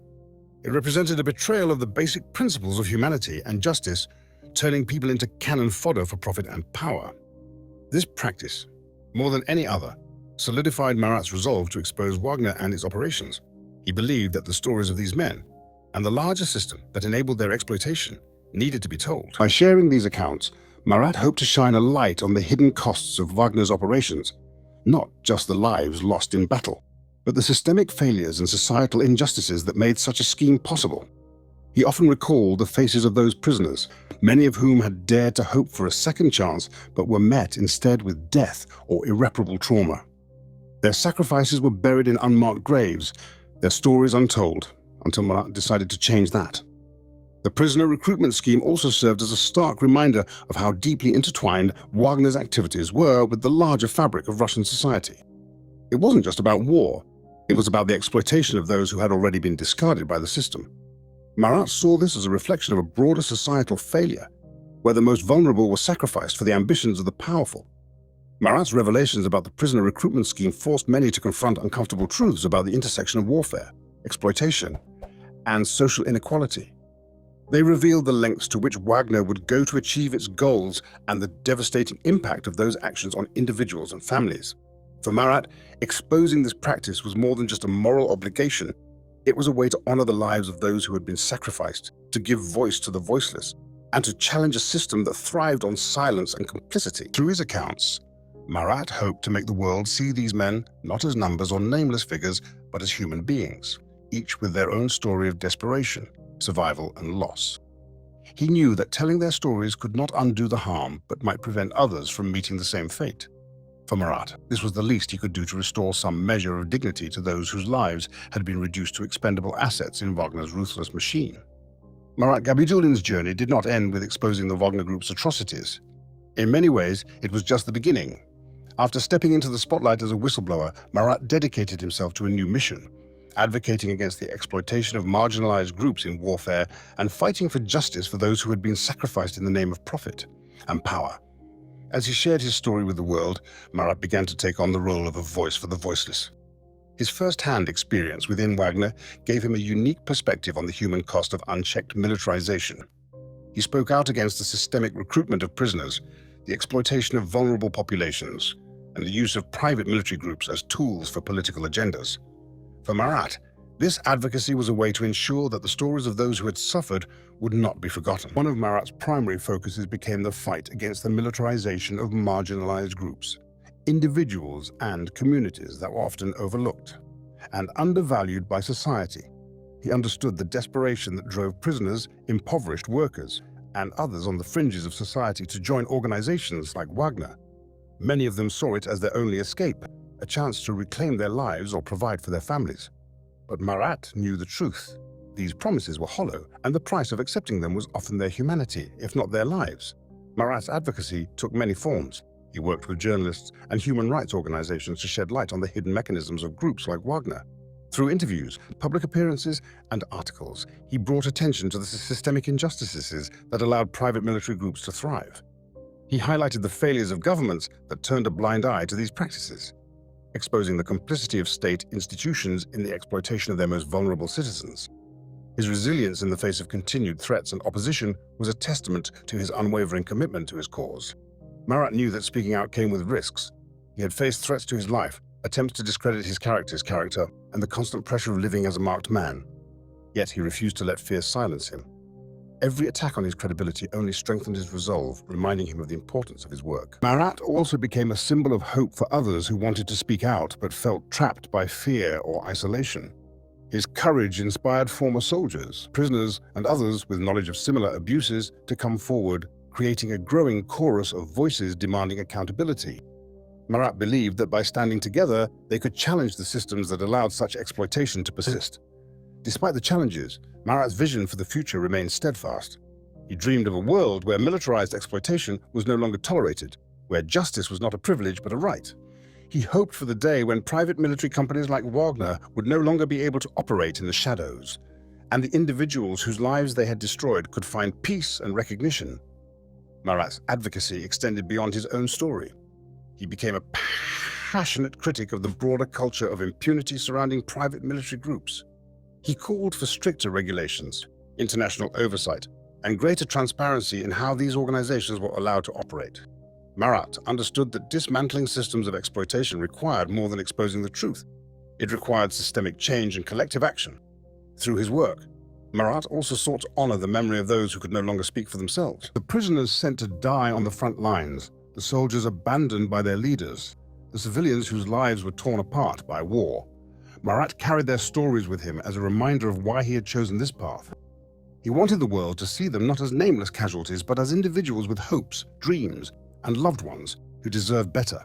It represented a betrayal of the basic principles of humanity and justice, turning people into cannon fodder for profit and power. This practice, more than any other, solidified Marat's resolve to expose Wagner and its operations. He believed that the stories of these men, and the larger system that enabled their exploitation, needed to be told. By sharing these accounts, Marat hoped to shine a light on the hidden costs of Wagner's operations, not just the lives lost in battle, but the systemic failures and societal injustices that made such a scheme possible. He often recalled the faces of those prisoners, many of whom had dared to hope for a second chance but were met instead with death or irreparable trauma. Their sacrifices were buried in unmarked graves, their stories untold, until Marat decided to change that. The prisoner recruitment scheme also served as a stark reminder of how deeply intertwined Wagner's activities were with the larger fabric of Russian society. It wasn't just about war. It was about the exploitation of those who had already been discarded by the system. Marat saw this as a reflection of a broader societal failure, where the most vulnerable were sacrificed for the ambitions of the powerful. Marat's revelations about the prisoner recruitment scheme forced many to confront uncomfortable truths about the intersection of warfare, exploitation, and social inequality. They revealed the lengths to which Wagner would go to achieve its goals and the devastating impact of those actions on individuals and families. For Marat, exposing this practice was more than just a moral obligation. It was a way to honor the lives of those who had been sacrificed, to give voice to the voiceless, and to challenge a system that thrived on silence and complicity. Through his accounts, Marat hoped to make the world see these men not as numbers or nameless figures, but as human beings, each with their own story of desperation, survival, and loss. He knew that telling their stories could not undo the harm, but might prevent others from meeting the same fate. For Marat, this was the least he could do to restore some measure of dignity to those whose lives had been reduced to expendable assets in Wagner's ruthless machine. Marat Gabidullin's journey did not end with exposing the Wagner Group's atrocities. In many ways, it was just the beginning. After stepping into the spotlight as a whistleblower, Marat dedicated himself to a new mission, advocating against the exploitation of marginalized groups in warfare and fighting for justice for those who had been sacrificed in the name of profit and power. As he shared his story with the world, Marat began to take on the role of a voice for the voiceless. His first-hand experience within Wagner gave him a unique perspective on the human cost of unchecked militarization. He spoke out against the systemic recruitment of prisoners, the exploitation of vulnerable populations, and the use of private military groups as tools for political agendas. For Marat, this advocacy was a way to ensure that the stories of those who had suffered would not be forgotten. One of Marat's primary focuses became the fight against the militarization of marginalized groups, individuals and communities that were often overlooked and undervalued by society. He understood the desperation that drove prisoners, impoverished workers, and others on the fringes of society to join organizations like Wagner. Many of them saw it as their only escape, a chance to reclaim their lives or provide for their families. But Marat knew the truth. These promises were hollow, and the price of accepting them was often their humanity, if not their lives. Marat's advocacy took many forms. He worked with journalists and human rights organizations to shed light on the hidden mechanisms of groups like Wagner. Through interviews, public appearances, and articles, he brought attention to the systemic injustices that allowed private military groups to thrive. He highlighted the failures of governments that turned a blind eye to these practices, exposing the complicity of state institutions in the exploitation of their most vulnerable citizens. His resilience in the face of continued threats and opposition was a testament to his unwavering commitment to his cause. Marat knew that speaking out came with risks. He had faced threats to his life, attempts to discredit his character, and the constant pressure of living as a marked man. Yet he refused to let fear silence him. Every attack on his credibility only strengthened his resolve, reminding him of the importance of his work. Marat also became a symbol of hope for others who wanted to speak out but felt trapped by fear or isolation. His courage inspired former soldiers, prisoners, and others with knowledge of similar abuses to come forward, creating a growing chorus of voices demanding accountability. Marat believed that by standing together, they could challenge the systems that allowed such exploitation to persist. Despite the challenges, Marat's vision for the future remained steadfast. He dreamed of a world where militarized exploitation was no longer tolerated, where justice was not a privilege but a right. He hoped for the day when private military companies like Wagner would no longer be able to operate in the shadows, and the individuals whose lives they had destroyed could find peace and recognition. Marat's advocacy extended beyond his own story. He became a passionate critic of the broader culture of impunity surrounding private military groups. He called for stricter regulations, international oversight, and greater transparency in how these organizations were allowed to operate. Marat understood that dismantling systems of exploitation required more than exposing the truth. It required systemic change and collective action. Through his work, Marat also sought to honor the memory of those who could no longer speak for themselves. The prisoners sent to die on the front lines, the soldiers abandoned by their leaders, the civilians whose lives were torn apart by war. Marat carried their stories with him as a reminder of why he had chosen this path. He wanted the world to see them not as nameless casualties, but as individuals with hopes, dreams, and loved ones who deserved better.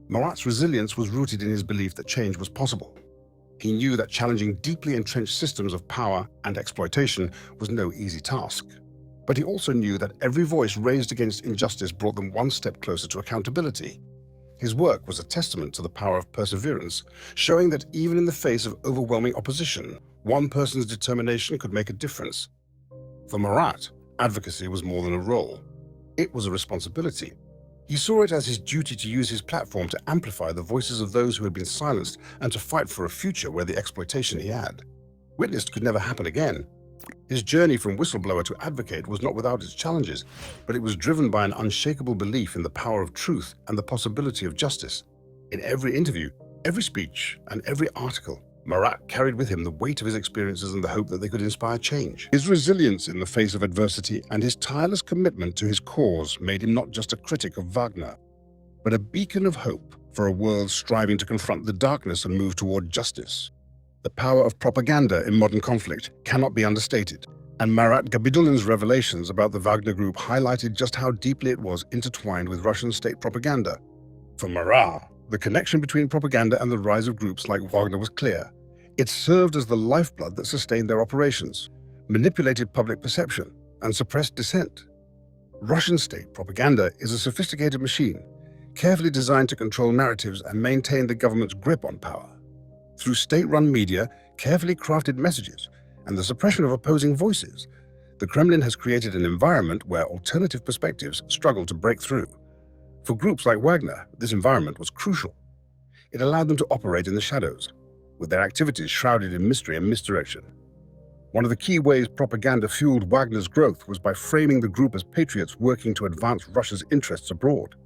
Marat's resilience was rooted in his belief that change was possible. He knew that challenging deeply entrenched systems of power and exploitation was no easy task. But he also knew that every voice raised against injustice brought them one step closer to accountability. His work was a testament to the power of perseverance, showing that even in the face of overwhelming opposition, one person's determination could make a difference. For Marat, advocacy was more than a role. It was a responsibility. He saw it as his duty to use his platform to amplify the voices of those who had been silenced and to fight for a future where the exploitation he had witnessed could never happen again. His journey from whistleblower to advocate was not without its challenges, but it was driven by an unshakable belief in the power of truth and the possibility of justice. In every interview, every speech, and every article, Marat carried with him the weight of his experiences and the hope that they could inspire change. His resilience in the face of adversity and his tireless commitment to his cause made him not just a critic of Wagner, but a beacon of hope for a world striving to confront the darkness and move toward justice. The power of propaganda in modern conflict cannot be understated, and Marat Gabidullin's revelations about the Wagner Group highlighted just how deeply it was intertwined with Russian state propaganda. For Marat, the connection between propaganda and the rise of groups like Wagner was clear. It served as the lifeblood that sustained their operations, manipulated public perception, and suppressed dissent. Russian state propaganda is a sophisticated machine, carefully designed to control narratives and maintain the government's grip on power. Through state-run media, carefully crafted messages, and the suppression of opposing voices, the Kremlin has created an environment where alternative perspectives struggle to break through. For groups like Wagner, this environment was crucial. It allowed them to operate in the shadows, with their activities shrouded in mystery and misdirection. One of the key ways propaganda fueled Wagner's growth was by framing the group as patriots working to advance Russia's interests abroad.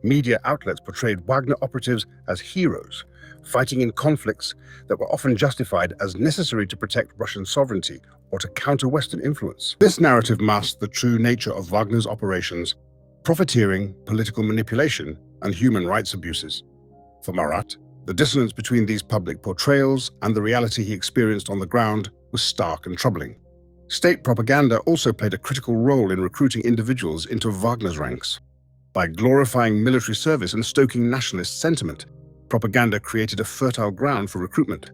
Media outlets portrayed Wagner operatives as heroes, fighting in conflicts that were often justified as necessary to protect Russian sovereignty or to counter Western influence. This narrative masked the true nature of Wagner's operations: profiteering, political manipulation, and human rights abuses. For Marat, the dissonance between these public portrayals and the reality he experienced on the ground was stark and troubling. State propaganda also played a critical role in recruiting individuals into Wagner's ranks. By glorifying military service and stoking nationalist sentiment, propaganda created a fertile ground for recruitment.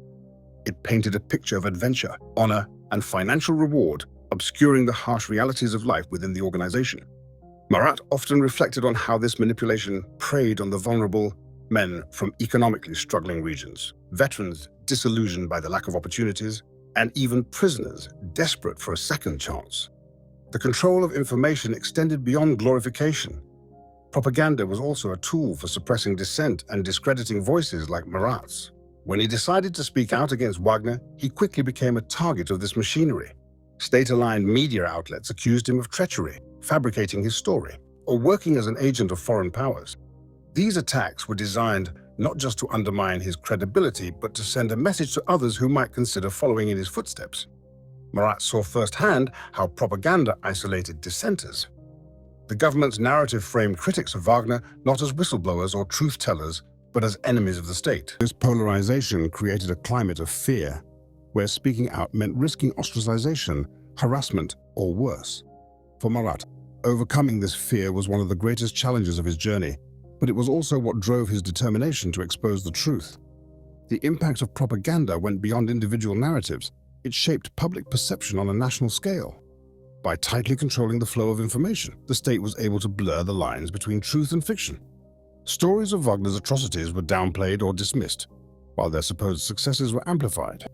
It painted a picture of adventure, honor, and financial reward, obscuring the harsh realities of life within the organization. Marat often reflected on how this manipulation preyed on the vulnerable, men from economically struggling regions, veterans disillusioned by the lack of opportunities, and even prisoners desperate for a second chance. The control of information extended beyond glorification. Propaganda was also a tool for suppressing dissent and discrediting voices like Marat's. When he decided to speak out against Wagner, he quickly became a target of this machinery. State-aligned media outlets accused him of treachery, fabricating his story, or working as an agent of foreign powers. These attacks were designed not just to undermine his credibility, but to send a message to others who might consider following in his footsteps. Marat saw firsthand how propaganda isolated dissenters. The government's narrative framed critics of Wagner not as whistleblowers or truth-tellers, but as enemies of the state. This polarization created a climate of fear, where speaking out meant risking ostracization, harassment, or worse. For Marat, overcoming this fear was one of the greatest challenges of his journey, but it was also what drove his determination to expose the truth. The impact of propaganda went beyond individual narratives. It shaped public perception on a national scale. By tightly controlling the flow of information, the state was able to blur the lines between truth and fiction. Stories of Wagner's atrocities were downplayed or dismissed, while their supposed successes were amplified.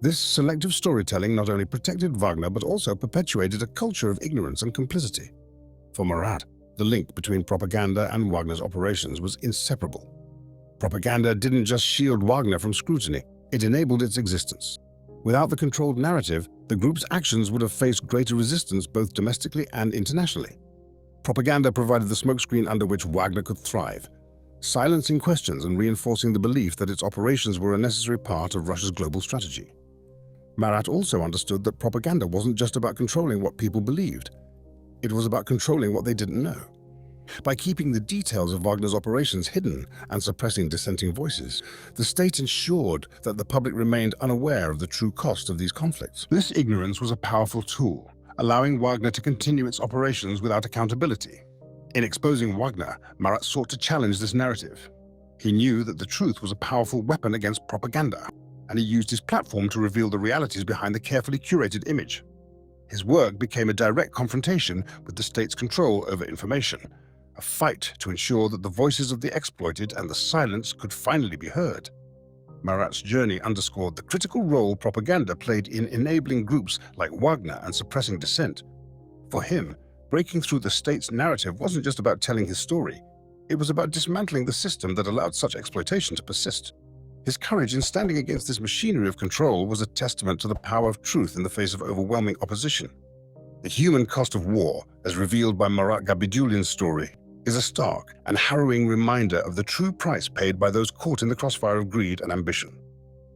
This selective storytelling not only protected Wagner but also perpetuated a culture of ignorance and complicity. For Marat, the link between propaganda and Wagner's operations was inseparable. Propaganda didn't just shield Wagner from scrutiny, it enabled its existence. Without the controlled narrative, the group's actions would have faced greater resistance both domestically and internationally. Propaganda provided the smokescreen under which Wagner could thrive, silencing questions and reinforcing the belief that its operations were a necessary part of Russia's global strategy. Marat also understood that propaganda wasn't just about controlling what people believed. It was about controlling what they didn't know. By keeping the details of Wagner's operations hidden and suppressing dissenting voices, the state ensured that the public remained unaware of the true cost of these conflicts. This ignorance was a powerful tool, allowing Wagner to continue its operations without accountability. In exposing Wagner, Marat sought to challenge this narrative. He knew that the truth was a powerful weapon against propaganda, and he used his platform to reveal the realities behind the carefully curated image. His work became a direct confrontation with the state's control over information, a fight to ensure that the voices of the exploited and the silenced could finally be heard. Marat's journey underscored the critical role propaganda played in enabling groups like Wagner and suppressing dissent. For him, breaking through the state's narrative wasn't just about telling his story. It was about dismantling the system that allowed such exploitation to persist. His courage in standing against this machinery of control was a testament to the power of truth in the face of overwhelming opposition. The human cost of war, as revealed by Marat Gabidullin's story, is a stark and harrowing reminder of the true price paid by those caught in the crossfire of greed and ambition.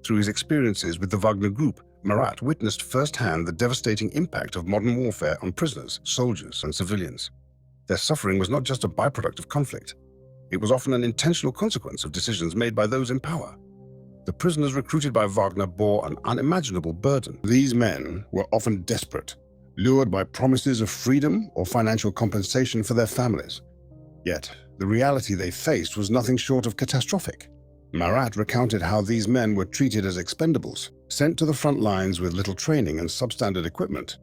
Through his experiences with the Wagner Group, Marat witnessed firsthand the devastating impact of modern warfare on prisoners, soldiers, and civilians. Their suffering was not just a byproduct of conflict. It was often an intentional consequence of decisions made by those in power. The prisoners recruited by Wagner bore an unimaginable burden. These men were often desperate, lured by promises of freedom or financial compensation for their families. Yet, the reality they faced was nothing short of catastrophic. Marat recounted how these men were treated as expendables, sent to the front lines with little training and substandard equipment.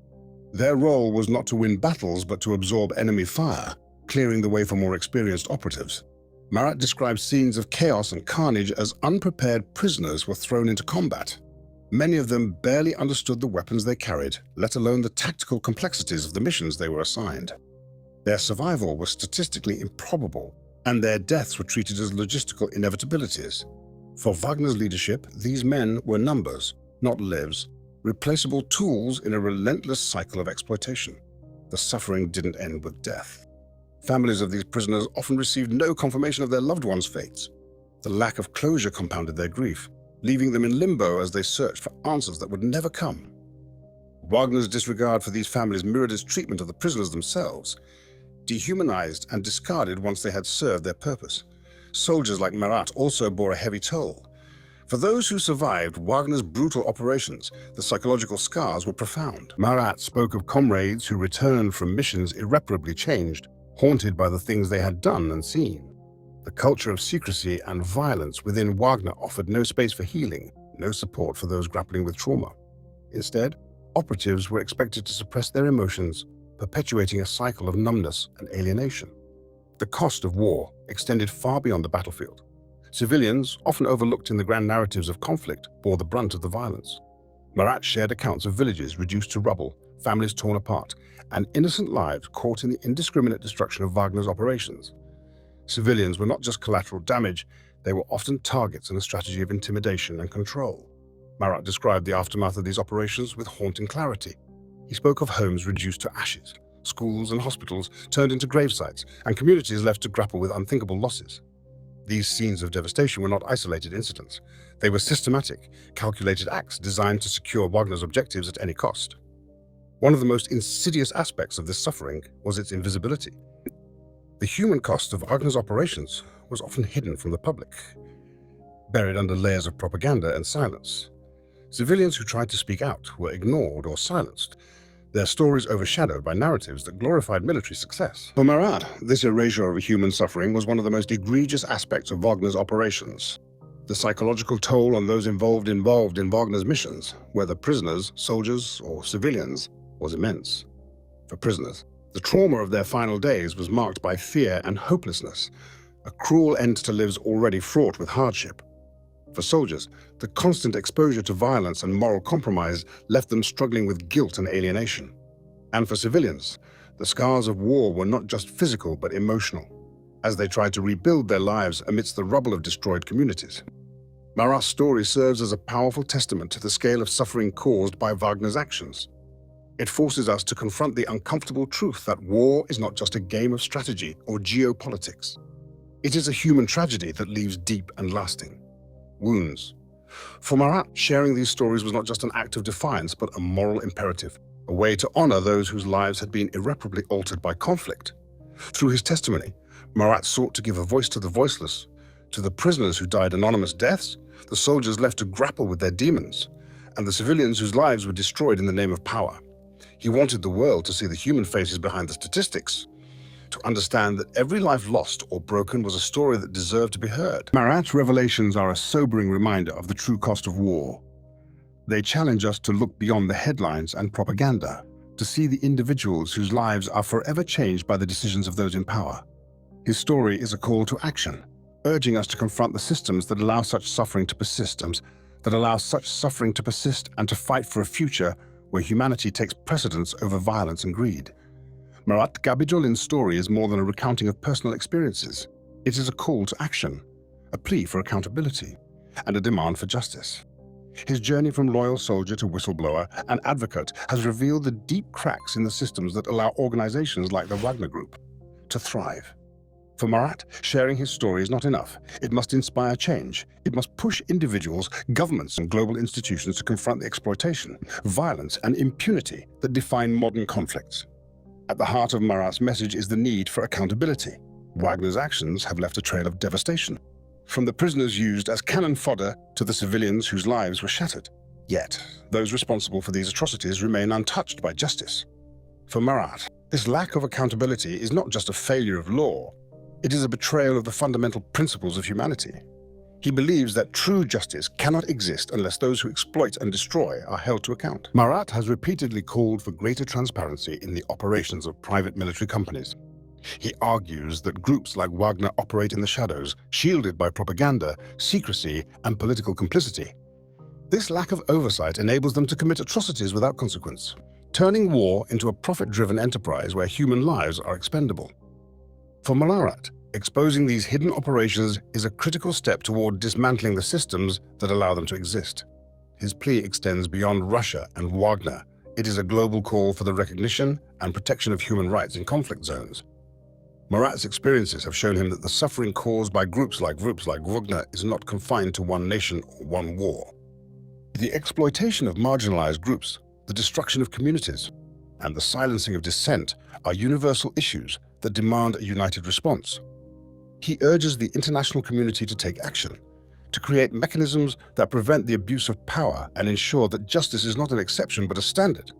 Their role was not to win battles but to absorb enemy fire, clearing the way for more experienced operatives. Marat described scenes of chaos and carnage as unprepared prisoners were thrown into combat. Many of them barely understood the weapons they carried, let alone the tactical complexities of the missions they were assigned. Their survival was statistically improbable, and their deaths were treated as logistical inevitabilities. For Wagner's leadership, these men were numbers, not lives, replaceable tools in a relentless cycle of exploitation. The suffering didn't end with death. Families of these prisoners often received no confirmation of their loved ones' fates. The lack of closure compounded their grief, leaving them in limbo as they searched for answers that would never come. Wagner's disregard for these families mirrored his treatment of the prisoners themselves, dehumanized and discarded once they had served their purpose. Soldiers like Marat also bore a heavy toll. For those who survived Wagner's brutal operations, the psychological scars were profound. Marat spoke of comrades who returned from missions irreparably changed, haunted by the things they had done and seen. The culture of secrecy and violence within Wagner offered no space for healing, no support for those grappling with trauma. Instead, operatives were expected to suppress their emotions, perpetuating a cycle of numbness and alienation. The cost of war extended far beyond the battlefield. Civilians, often overlooked in the grand narratives of conflict, bore the brunt of the violence. Marat shared accounts of villages reduced to rubble, families torn apart, and innocent lives caught in the indiscriminate destruction of Wagner's operations. Civilians were not just collateral damage, they were often targets in a strategy of intimidation and control. Marat described the aftermath of these operations with haunting clarity. He spoke of homes reduced to ashes, schools and hospitals turned into gravesites, and communities left to grapple with unthinkable losses. These scenes of devastation were not isolated incidents. They were systematic, calculated acts designed to secure Wagner's objectives at any cost. One of the most insidious aspects of this suffering was its invisibility. The human cost of Wagner's operations was often hidden from the public, buried under layers of propaganda and silence. Civilians who tried to speak out were ignored or silenced, their stories overshadowed by narratives that glorified military success. For Marat, this erasure of human suffering was one of the most egregious aspects of Wagner's operations. The psychological toll on those involved in Wagner's missions, whether prisoners, soldiers, or civilians, was immense. For prisoners, the trauma of their final days was marked by fear and hopelessness, a cruel end to lives already fraught with hardship. For soldiers, the constant exposure to violence and moral compromise left them struggling with guilt and alienation. And for civilians, the scars of war were not just physical but emotional, as they tried to rebuild their lives amidst the rubble of destroyed communities. Marat's story serves as a powerful testament to the scale of suffering caused by Wagner's actions. It forces us to confront the uncomfortable truth that war is not just a game of strategy or geopolitics. It is a human tragedy that leaves deep and lasting wounds. For Marat, sharing these stories was not just an act of defiance, but a moral imperative, a way to honor those whose lives had been irreparably altered by conflict. Through his testimony, Marat sought to give a voice to the voiceless, to the prisoners who died anonymous deaths, the soldiers left to grapple with their demons, and the civilians whose lives were destroyed in the name of power. He wanted the world to see the human faces behind the statistics, to understand that every life lost or broken was a story that deserved to be heard. Marat's revelations are a sobering reminder of the true cost of war. They challenge us to look beyond the headlines and propaganda, to see the individuals whose lives are forever changed by the decisions of those in power. His story is a call to action, urging us to confront the systems that allow such suffering to persist, and to fight for a future where humanity takes precedence over violence and greed. Marat Gabidullin's story is more than a recounting of personal experiences. It is a call to action, a plea for accountability, and a demand for justice. His journey from loyal soldier to whistleblower and advocate has revealed the deep cracks in the systems that allow organizations like the Wagner Group to thrive. For Marat, sharing his story is not enough. It must inspire change. It must push individuals, governments, and global institutions to confront the exploitation, violence, and impunity that define modern conflicts. At the heart of Marat's message is the need for accountability. Wagner's actions have left a trail of devastation, from the prisoners used as cannon fodder to the civilians whose lives were shattered. Yet, those responsible for these atrocities remain untouched by justice. For Marat, this lack of accountability is not just a failure of law, it is a betrayal of the fundamental principles of humanity. He believes that true justice cannot exist unless those who exploit and destroy are held to account. Marat has repeatedly called for greater transparency in the operations of private military companies. He argues that groups like Wagner operate in the shadows, shielded by propaganda, secrecy, and political complicity. This lack of oversight enables them to commit atrocities without consequence, turning war into a profit-driven enterprise where human lives are expendable. For Marat, exposing these hidden operations is a critical step toward dismantling the systems that allow them to exist. His plea extends beyond Russia and Wagner. It is a global call for the recognition and protection of human rights in conflict zones. Marat's experiences have shown him that the suffering caused by groups like Wagner is not confined to one nation or one war. The exploitation of marginalized groups, the destruction of communities, and the silencing of dissent are universal issues that demand a united response. He urges the international community to take action, to create mechanisms that prevent the abuse of power and ensure that justice is not an exception but a standard.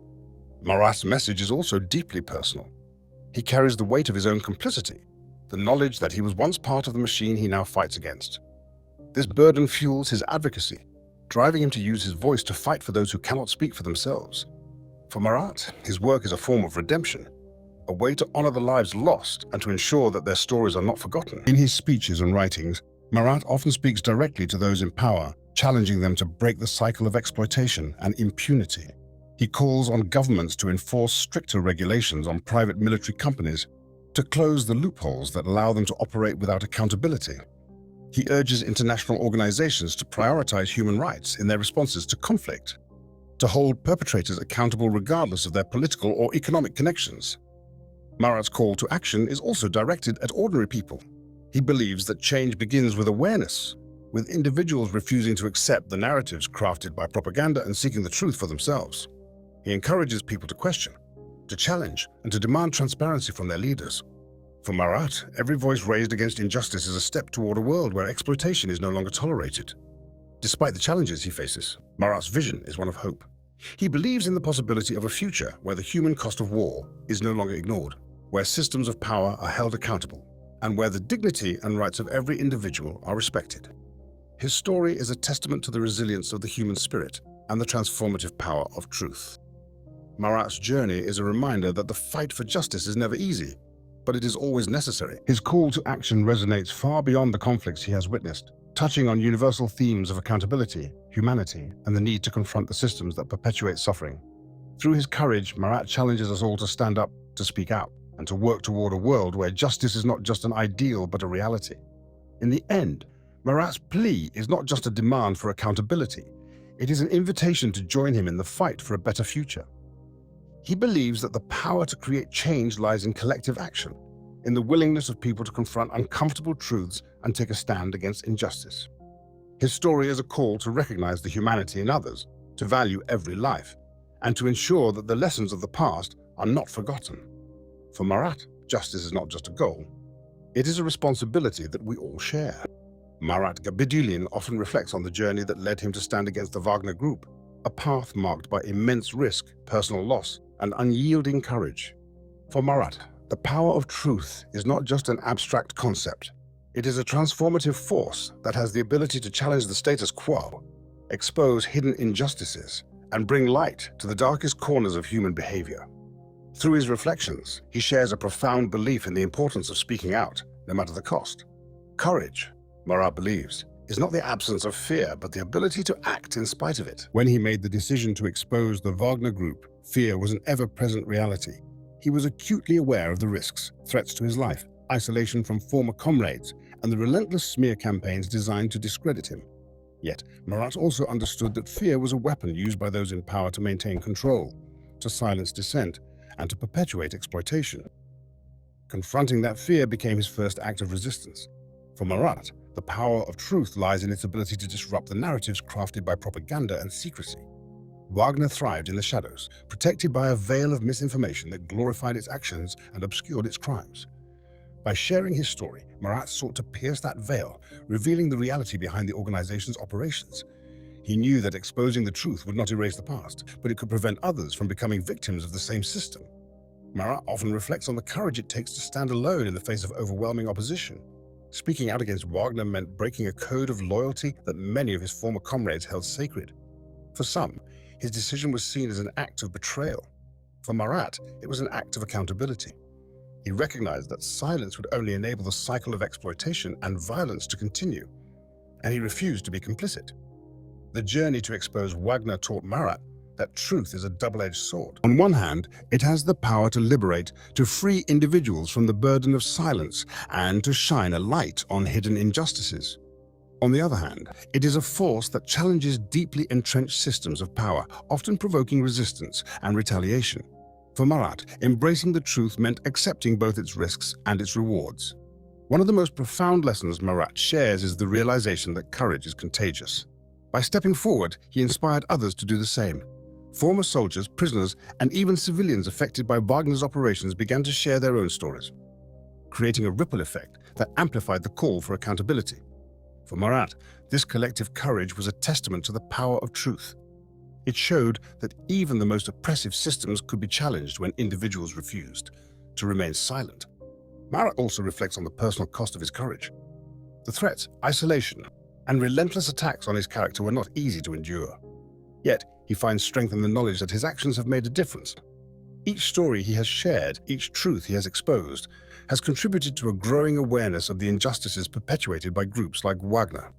Marat's message is also deeply personal. He carries the weight of his own complicity, the knowledge that he was once part of the machine he now fights against. This burden fuels his advocacy, driving him to use his voice to fight for those who cannot speak for themselves. For Marat, his work is a form of redemption, a way to honor the lives lost and to ensure that their stories are not forgotten. In his speeches and writings, Marat often speaks directly to those in power, challenging them to break the cycle of exploitation and impunity. He calls on governments to enforce stricter regulations on private military companies, to close the loopholes that allow them to operate without accountability. He urges international organizations to prioritize human rights in their responses to conflict, to hold perpetrators accountable regardless of their political or economic connections. Marat's call to action is also directed at ordinary people. He believes that change begins with awareness, with individuals refusing to accept the narratives crafted by propaganda and seeking the truth for themselves. He encourages people to question, to challenge, and to demand transparency from their leaders. For Marat, every voice raised against injustice is a step toward a world where exploitation is no longer tolerated. Despite the challenges he faces, Marat's vision is one of hope. He believes in the possibility of a future where the human cost of war is no longer ignored, where systems of power are held accountable, and where the dignity and rights of every individual are respected. His story is a testament to the resilience of the human spirit and the transformative power of truth. Marat's journey is a reminder that the fight for justice is never easy, but it is always necessary. His call to action resonates far beyond the conflicts he has witnessed, touching on universal themes of accountability, humanity, and the need to confront the systems that perpetuate suffering. Through his courage, Marat challenges us all to stand up, to speak out, and to work toward a world where justice is not just an ideal but a reality. In the end, Marat's plea is not just a demand for accountability, it is an invitation to join him in the fight for a better future. He believes that the power to create change lies in collective action, in the willingness of people to confront uncomfortable truths and take a stand against injustice. His story is a call to recognize the humanity in others, to value every life, and to ensure that the lessons of the past are not forgotten. For Marat, justice is not just a goal, it is a responsibility that we all share. Marat Gabidullin often reflects on the journey that led him to stand against the Wagner Group, a path marked by immense risk, personal loss, and unyielding courage. For Marat, the power of truth is not just an abstract concept. It is a transformative force that has the ability to challenge the status quo, expose hidden injustices, and bring light to the darkest corners of human behavior. Through his reflections, he shares a profound belief in the importance of speaking out, no matter the cost. Courage, Marat believes, is not the absence of fear, but the ability to act in spite of it. When he made the decision to expose the Wagner Group, fear was an ever-present reality. He was acutely aware of the risks, threats to his life, isolation from former comrades, and the relentless smear campaigns designed to discredit him. Yet, Marat also understood that fear was a weapon used by those in power to maintain control, to silence dissent, and to perpetuate exploitation. Confronting that fear became his first act of resistance. For Marat, the power of truth lies in its ability to disrupt the narratives crafted by propaganda and secrecy. Wagner thrived in the shadows, protected by a veil of misinformation that glorified its actions and obscured its crimes. By sharing his story, Marat sought to pierce that veil, revealing the reality behind the organization's operations. He knew that exposing the truth would not erase the past, but it could prevent others from becoming victims of the same system. Marat often reflects on the courage it takes to stand alone in the face of overwhelming opposition. Speaking out against Wagner meant breaking a code of loyalty that many of his former comrades held sacred. For some, his decision was seen as an act of betrayal. For Marat, it was an act of accountability. He recognized that silence would only enable the cycle of exploitation and violence to continue, and he refused to be complicit. The journey to expose Wagner taught Marat that truth is a double-edged sword. On one hand, it has the power to liberate, to free individuals from the burden of silence, and to shine a light on hidden injustices. On the other hand, it is a force that challenges deeply entrenched systems of power, often provoking resistance and retaliation. For Marat, embracing the truth meant accepting both its risks and its rewards. One of the most profound lessons Marat shares is the realization that courage is contagious. By stepping forward, he inspired others to do the same. Former soldiers, prisoners, and even civilians affected by Wagner's operations began to share their own stories, creating a ripple effect that amplified the call for accountability. For Marat, this collective courage was a testament to the power of truth. It showed that even the most oppressive systems could be challenged when individuals refused to remain silent. Marat also reflects on the personal cost of his courage. The threats, isolation, and relentless attacks on his character were not easy to endure. Yet, he finds strength in the knowledge that his actions have made a difference. Each story he has shared, each truth he has exposed, has contributed to a growing awareness of the injustices perpetuated by groups like Wagner.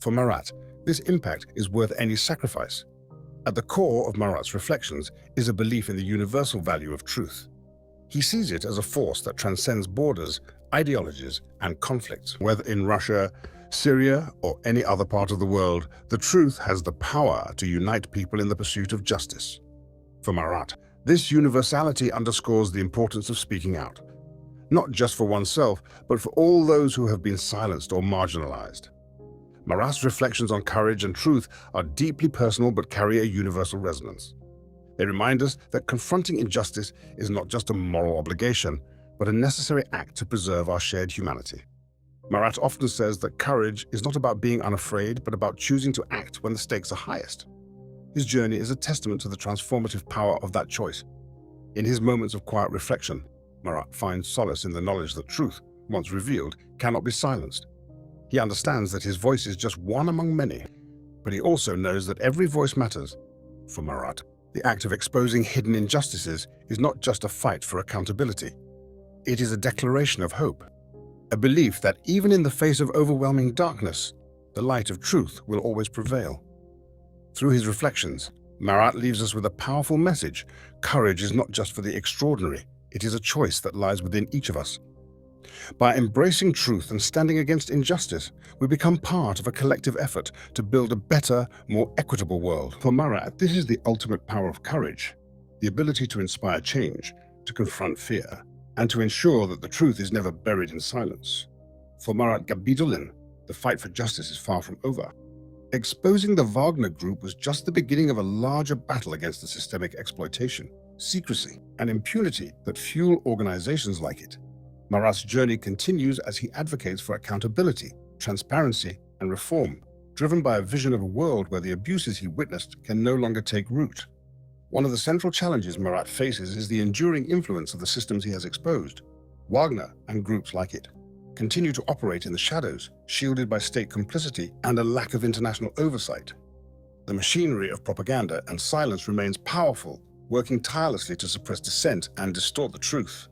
For Marat, this impact is worth any sacrifice. At the core of Marat's reflections is a belief in the universal value of truth. He sees it as a force that transcends borders, ideologies, and conflicts. Whether in Russia, Syria, or any other part of the world, the truth has the power to unite people in the pursuit of justice. For Marat, this universality underscores the importance of speaking out, not just for oneself, but for all those who have been silenced or marginalized. Marat's reflections on courage and truth are deeply personal but carry a universal resonance. They remind us that confronting injustice is not just a moral obligation, but a necessary act to preserve our shared humanity. Marat often says that courage is not about being unafraid, but about choosing to act when the stakes are highest. His journey is a testament to the transformative power of that choice. In his moments of quiet reflection, Marat finds solace in the knowledge that truth, once revealed, cannot be silenced. He understands that his voice is just one among many, but he also knows that every voice matters. For Marat, the act of exposing hidden injustices is not just a fight for accountability. It is a declaration of hope. A belief that even in the face of overwhelming darkness, the light of truth will always prevail. Through his reflections, Marat leaves us with a powerful message. Courage is not just for the extraordinary, it is a choice that lies within each of us. By embracing truth and standing against injustice, we become part of a collective effort to build a better, more equitable world. For Marat, this is the ultimate power of courage, the ability to inspire change, to confront fear, and to ensure that the truth is never buried in silence. For Marat Gabidullin, the fight for justice is far from over. Exposing the Wagner Group was just the beginning of a larger battle against the systemic exploitation, secrecy, and impunity that fuel organizations like it. Marat's journey continues as he advocates for accountability, transparency, and reform, driven by a vision of a world where the abuses he witnessed can no longer take root. One of the central challenges Marat faces is the enduring influence of the systems he has exposed. Wagner and groups like it continue to operate in the shadows, shielded by state complicity and a lack of international oversight. The machinery of propaganda and silence remains powerful, working tirelessly to suppress dissent and distort the truth.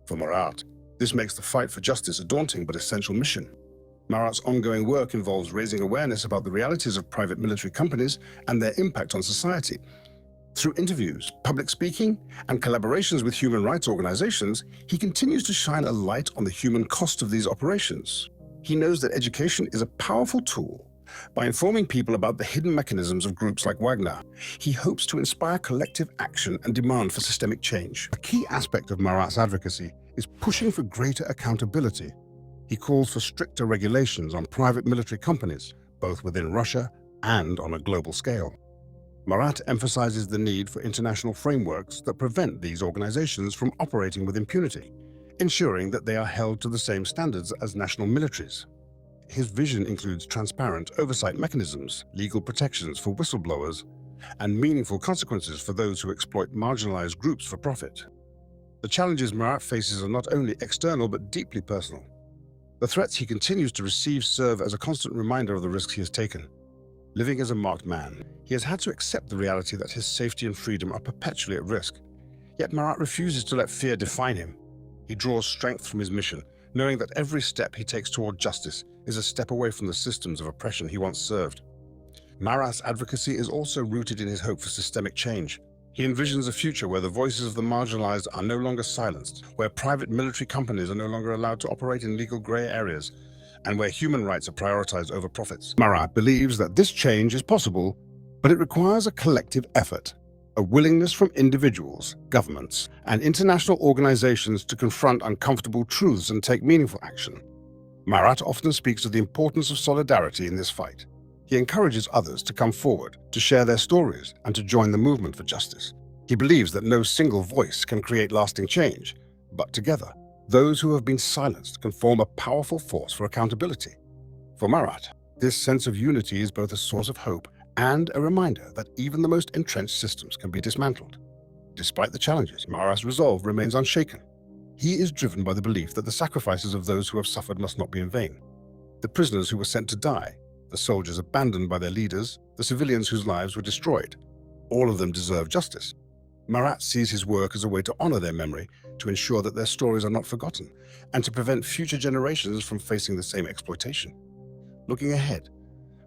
For Marat, This makes the fight for justice a daunting but essential mission. Marat's ongoing work involves raising awareness about the realities of private military companies and their impact on society. Through interviews, public speaking, and collaborations with human rights organizations, he continues to shine a light on the human cost of these operations. He knows that education is a powerful tool. By informing people about the hidden mechanisms of groups like Wagner, he hopes to inspire collective action and demand for systemic change. A key aspect of Marat's advocacy is pushing for greater accountability. He calls for stricter regulations on private military companies, both within Russia and on a global scale. Marat emphasizes the need for international frameworks that prevent these organizations from operating with impunity, ensuring that they are held to the same standards as national militaries. His vision includes transparent oversight mechanisms, legal protections for whistleblowers, and meaningful consequences for those who exploit marginalized groups for profit. The challenges Marat faces are not only external but deeply personal. The threats he continues to receive serve as a constant reminder of the risks he has taken. Living as a marked man, he has had to accept the reality that his safety and freedom are perpetually at risk. Yet Marat refuses to let fear define him. He draws strength from his mission, knowing that every step he takes toward justice is a step away from the systems of oppression he once served. Marat's advocacy is also rooted in his hope for systemic change. He envisions a future where the voices of the marginalized are no longer silenced, where private military companies are no longer allowed to operate in legal gray areas, and where human rights are prioritized over profits. Marat believes that this change is possible, but it requires a collective effort, a willingness from individuals, governments, and international organizations to confront uncomfortable truths and take meaningful action. Marat often speaks of the importance of solidarity in this fight. He encourages others to come forward, to share their stories, and to join the movement for justice. He believes that no single voice can create lasting change, but together, those who have been silenced can form a powerful force for accountability. For Marat, this sense of unity is both a source of hope and a reminder that even the most entrenched systems can be dismantled. Despite the challenges, Marat's resolve remains unshaken. He is driven by the belief that the sacrifices of those who have suffered must not be in vain. The prisoners who were sent to die, the soldiers abandoned by their leaders, the civilians whose lives were destroyed, all of them deserve justice. Marat sees his work as a way to honor their memory, to ensure that their stories are not forgotten, and to prevent future generations from facing the same exploitation. Looking ahead,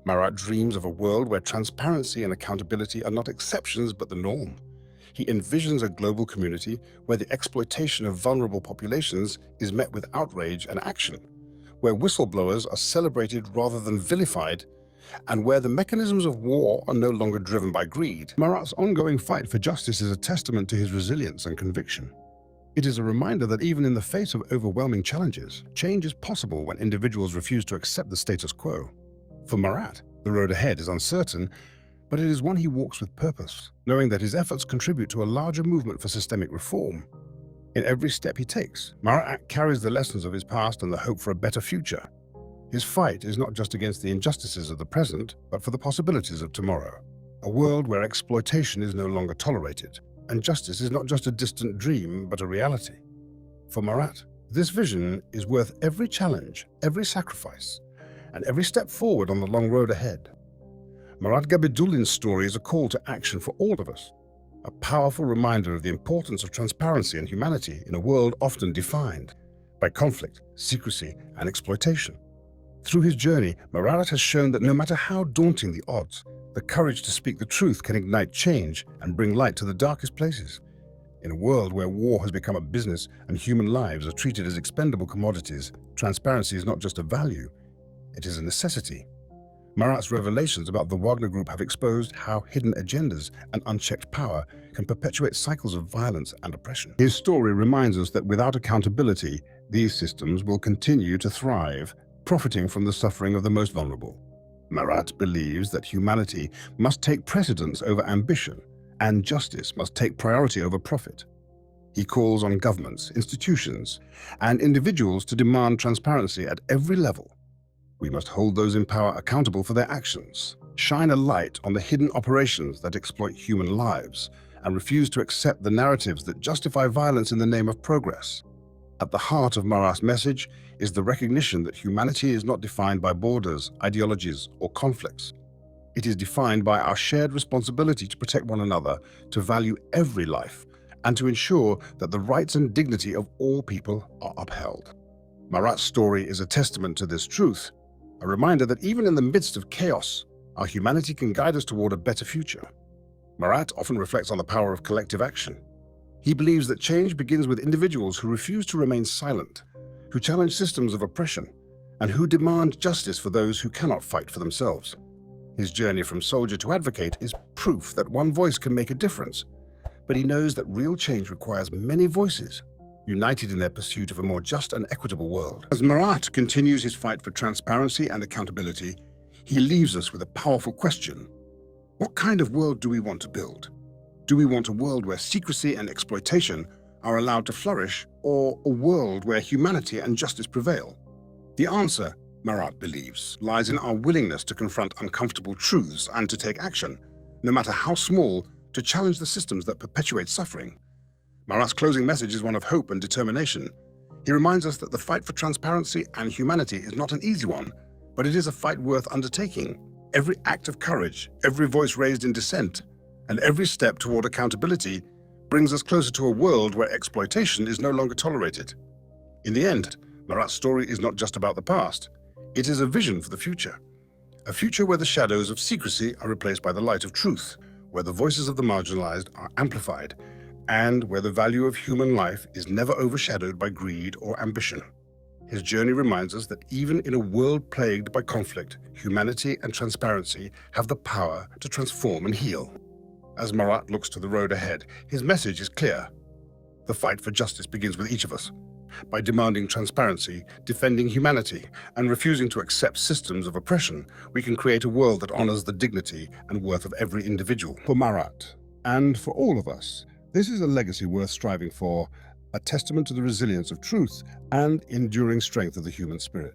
Marat dreams of a world where transparency and accountability are not exceptions but the norm. He envisions a global community where the exploitation of vulnerable populations is met with outrage and action, where whistleblowers are celebrated rather than vilified, and where the mechanisms of war are no longer driven by greed. Marat's ongoing fight for justice is a testament to his resilience and conviction. It is a reminder that even in the face of overwhelming challenges, change is possible when individuals refuse to accept the status quo. For Marat, the road ahead is uncertain, but it is one he walks with purpose, knowing that his efforts contribute to a larger movement for systemic reform. In every step he takes, Marat carries the lessons of his past and the hope for a better future. His fight is not just against the injustices of the present, but for the possibilities of tomorrow. A world where exploitation is no longer tolerated, and justice is not just a distant dream, but a reality. For Marat, this vision is worth every challenge, every sacrifice, and every step forward on the long road ahead. Marat Gabidullin's story is a call to action for all of us, a powerful reminder of the importance of transparency and humanity in a world often defined by conflict, secrecy, and exploitation. Through his journey, Marat has shown that no matter how daunting the odds, the courage to speak the truth can ignite change and bring light to the darkest places. In a world where war has become a business and human lives are treated as expendable commodities, transparency is not just a value, it is a necessity. Marat's revelations about the Wagner Group have exposed how hidden agendas and unchecked power can perpetuate cycles of violence and oppression. His story reminds us that without accountability, these systems will continue to thrive, profiting from the suffering of the most vulnerable. Marat believes that humanity must take precedence over ambition, and justice must take priority over profit. He calls on governments, institutions, and individuals to demand transparency at every level. We must hold those in power accountable for their actions, shine a light on the hidden operations that exploit human lives, and refuse to accept the narratives that justify violence in the name of progress. At the heart of Marat's message is the recognition that humanity is not defined by borders, ideologies, or conflicts. It is defined by our shared responsibility to protect one another, to value every life, and to ensure that the rights and dignity of all people are upheld. Marat's story is a testament to this truth, a reminder that even in the midst of chaos, our humanity can guide us toward a better future. Marat often reflects on the power of collective action. He believes that change begins with individuals who refuse to remain silent, who challenge systems of oppression, and who demand justice for those who cannot fight for themselves. His journey from soldier to advocate is proof that one voice can make a difference, but he knows that real change requires many voices, united in their pursuit of a more just and equitable world. As Marat continues his fight for transparency and accountability, he leaves us with a powerful question. What kind of world do we want to build? Do we want a world where secrecy and exploitation are allowed to flourish, or a world where humanity and justice prevail? The answer, Marat believes, lies in our willingness to confront uncomfortable truths and to take action, no matter how small, to challenge the systems that perpetuate suffering. Marat's closing message is one of hope and determination. He reminds us that the fight for transparency and humanity is not an easy one, but it is a fight worth undertaking. Every act of courage, every voice raised in dissent, and every step toward accountability brings us closer to a world where exploitation is no longer tolerated. In the end, Marat's story is not just about the past. It is a vision for the future. A future where the shadows of secrecy are replaced by the light of truth, where the voices of the marginalized are amplified, and where the value of human life is never overshadowed by greed or ambition. His journey reminds us that even in a world plagued by conflict, humanity and transparency have the power to transform and heal. As Marat looks to the road ahead, his message is clear. The fight for justice begins with each of us. By demanding transparency, defending humanity, and refusing to accept systems of oppression, we can create a world that honors the dignity and worth of every individual. For Marat, and for all of us, this is a legacy worth striving for, a testament to the resilience of truth and enduring strength of the human spirit.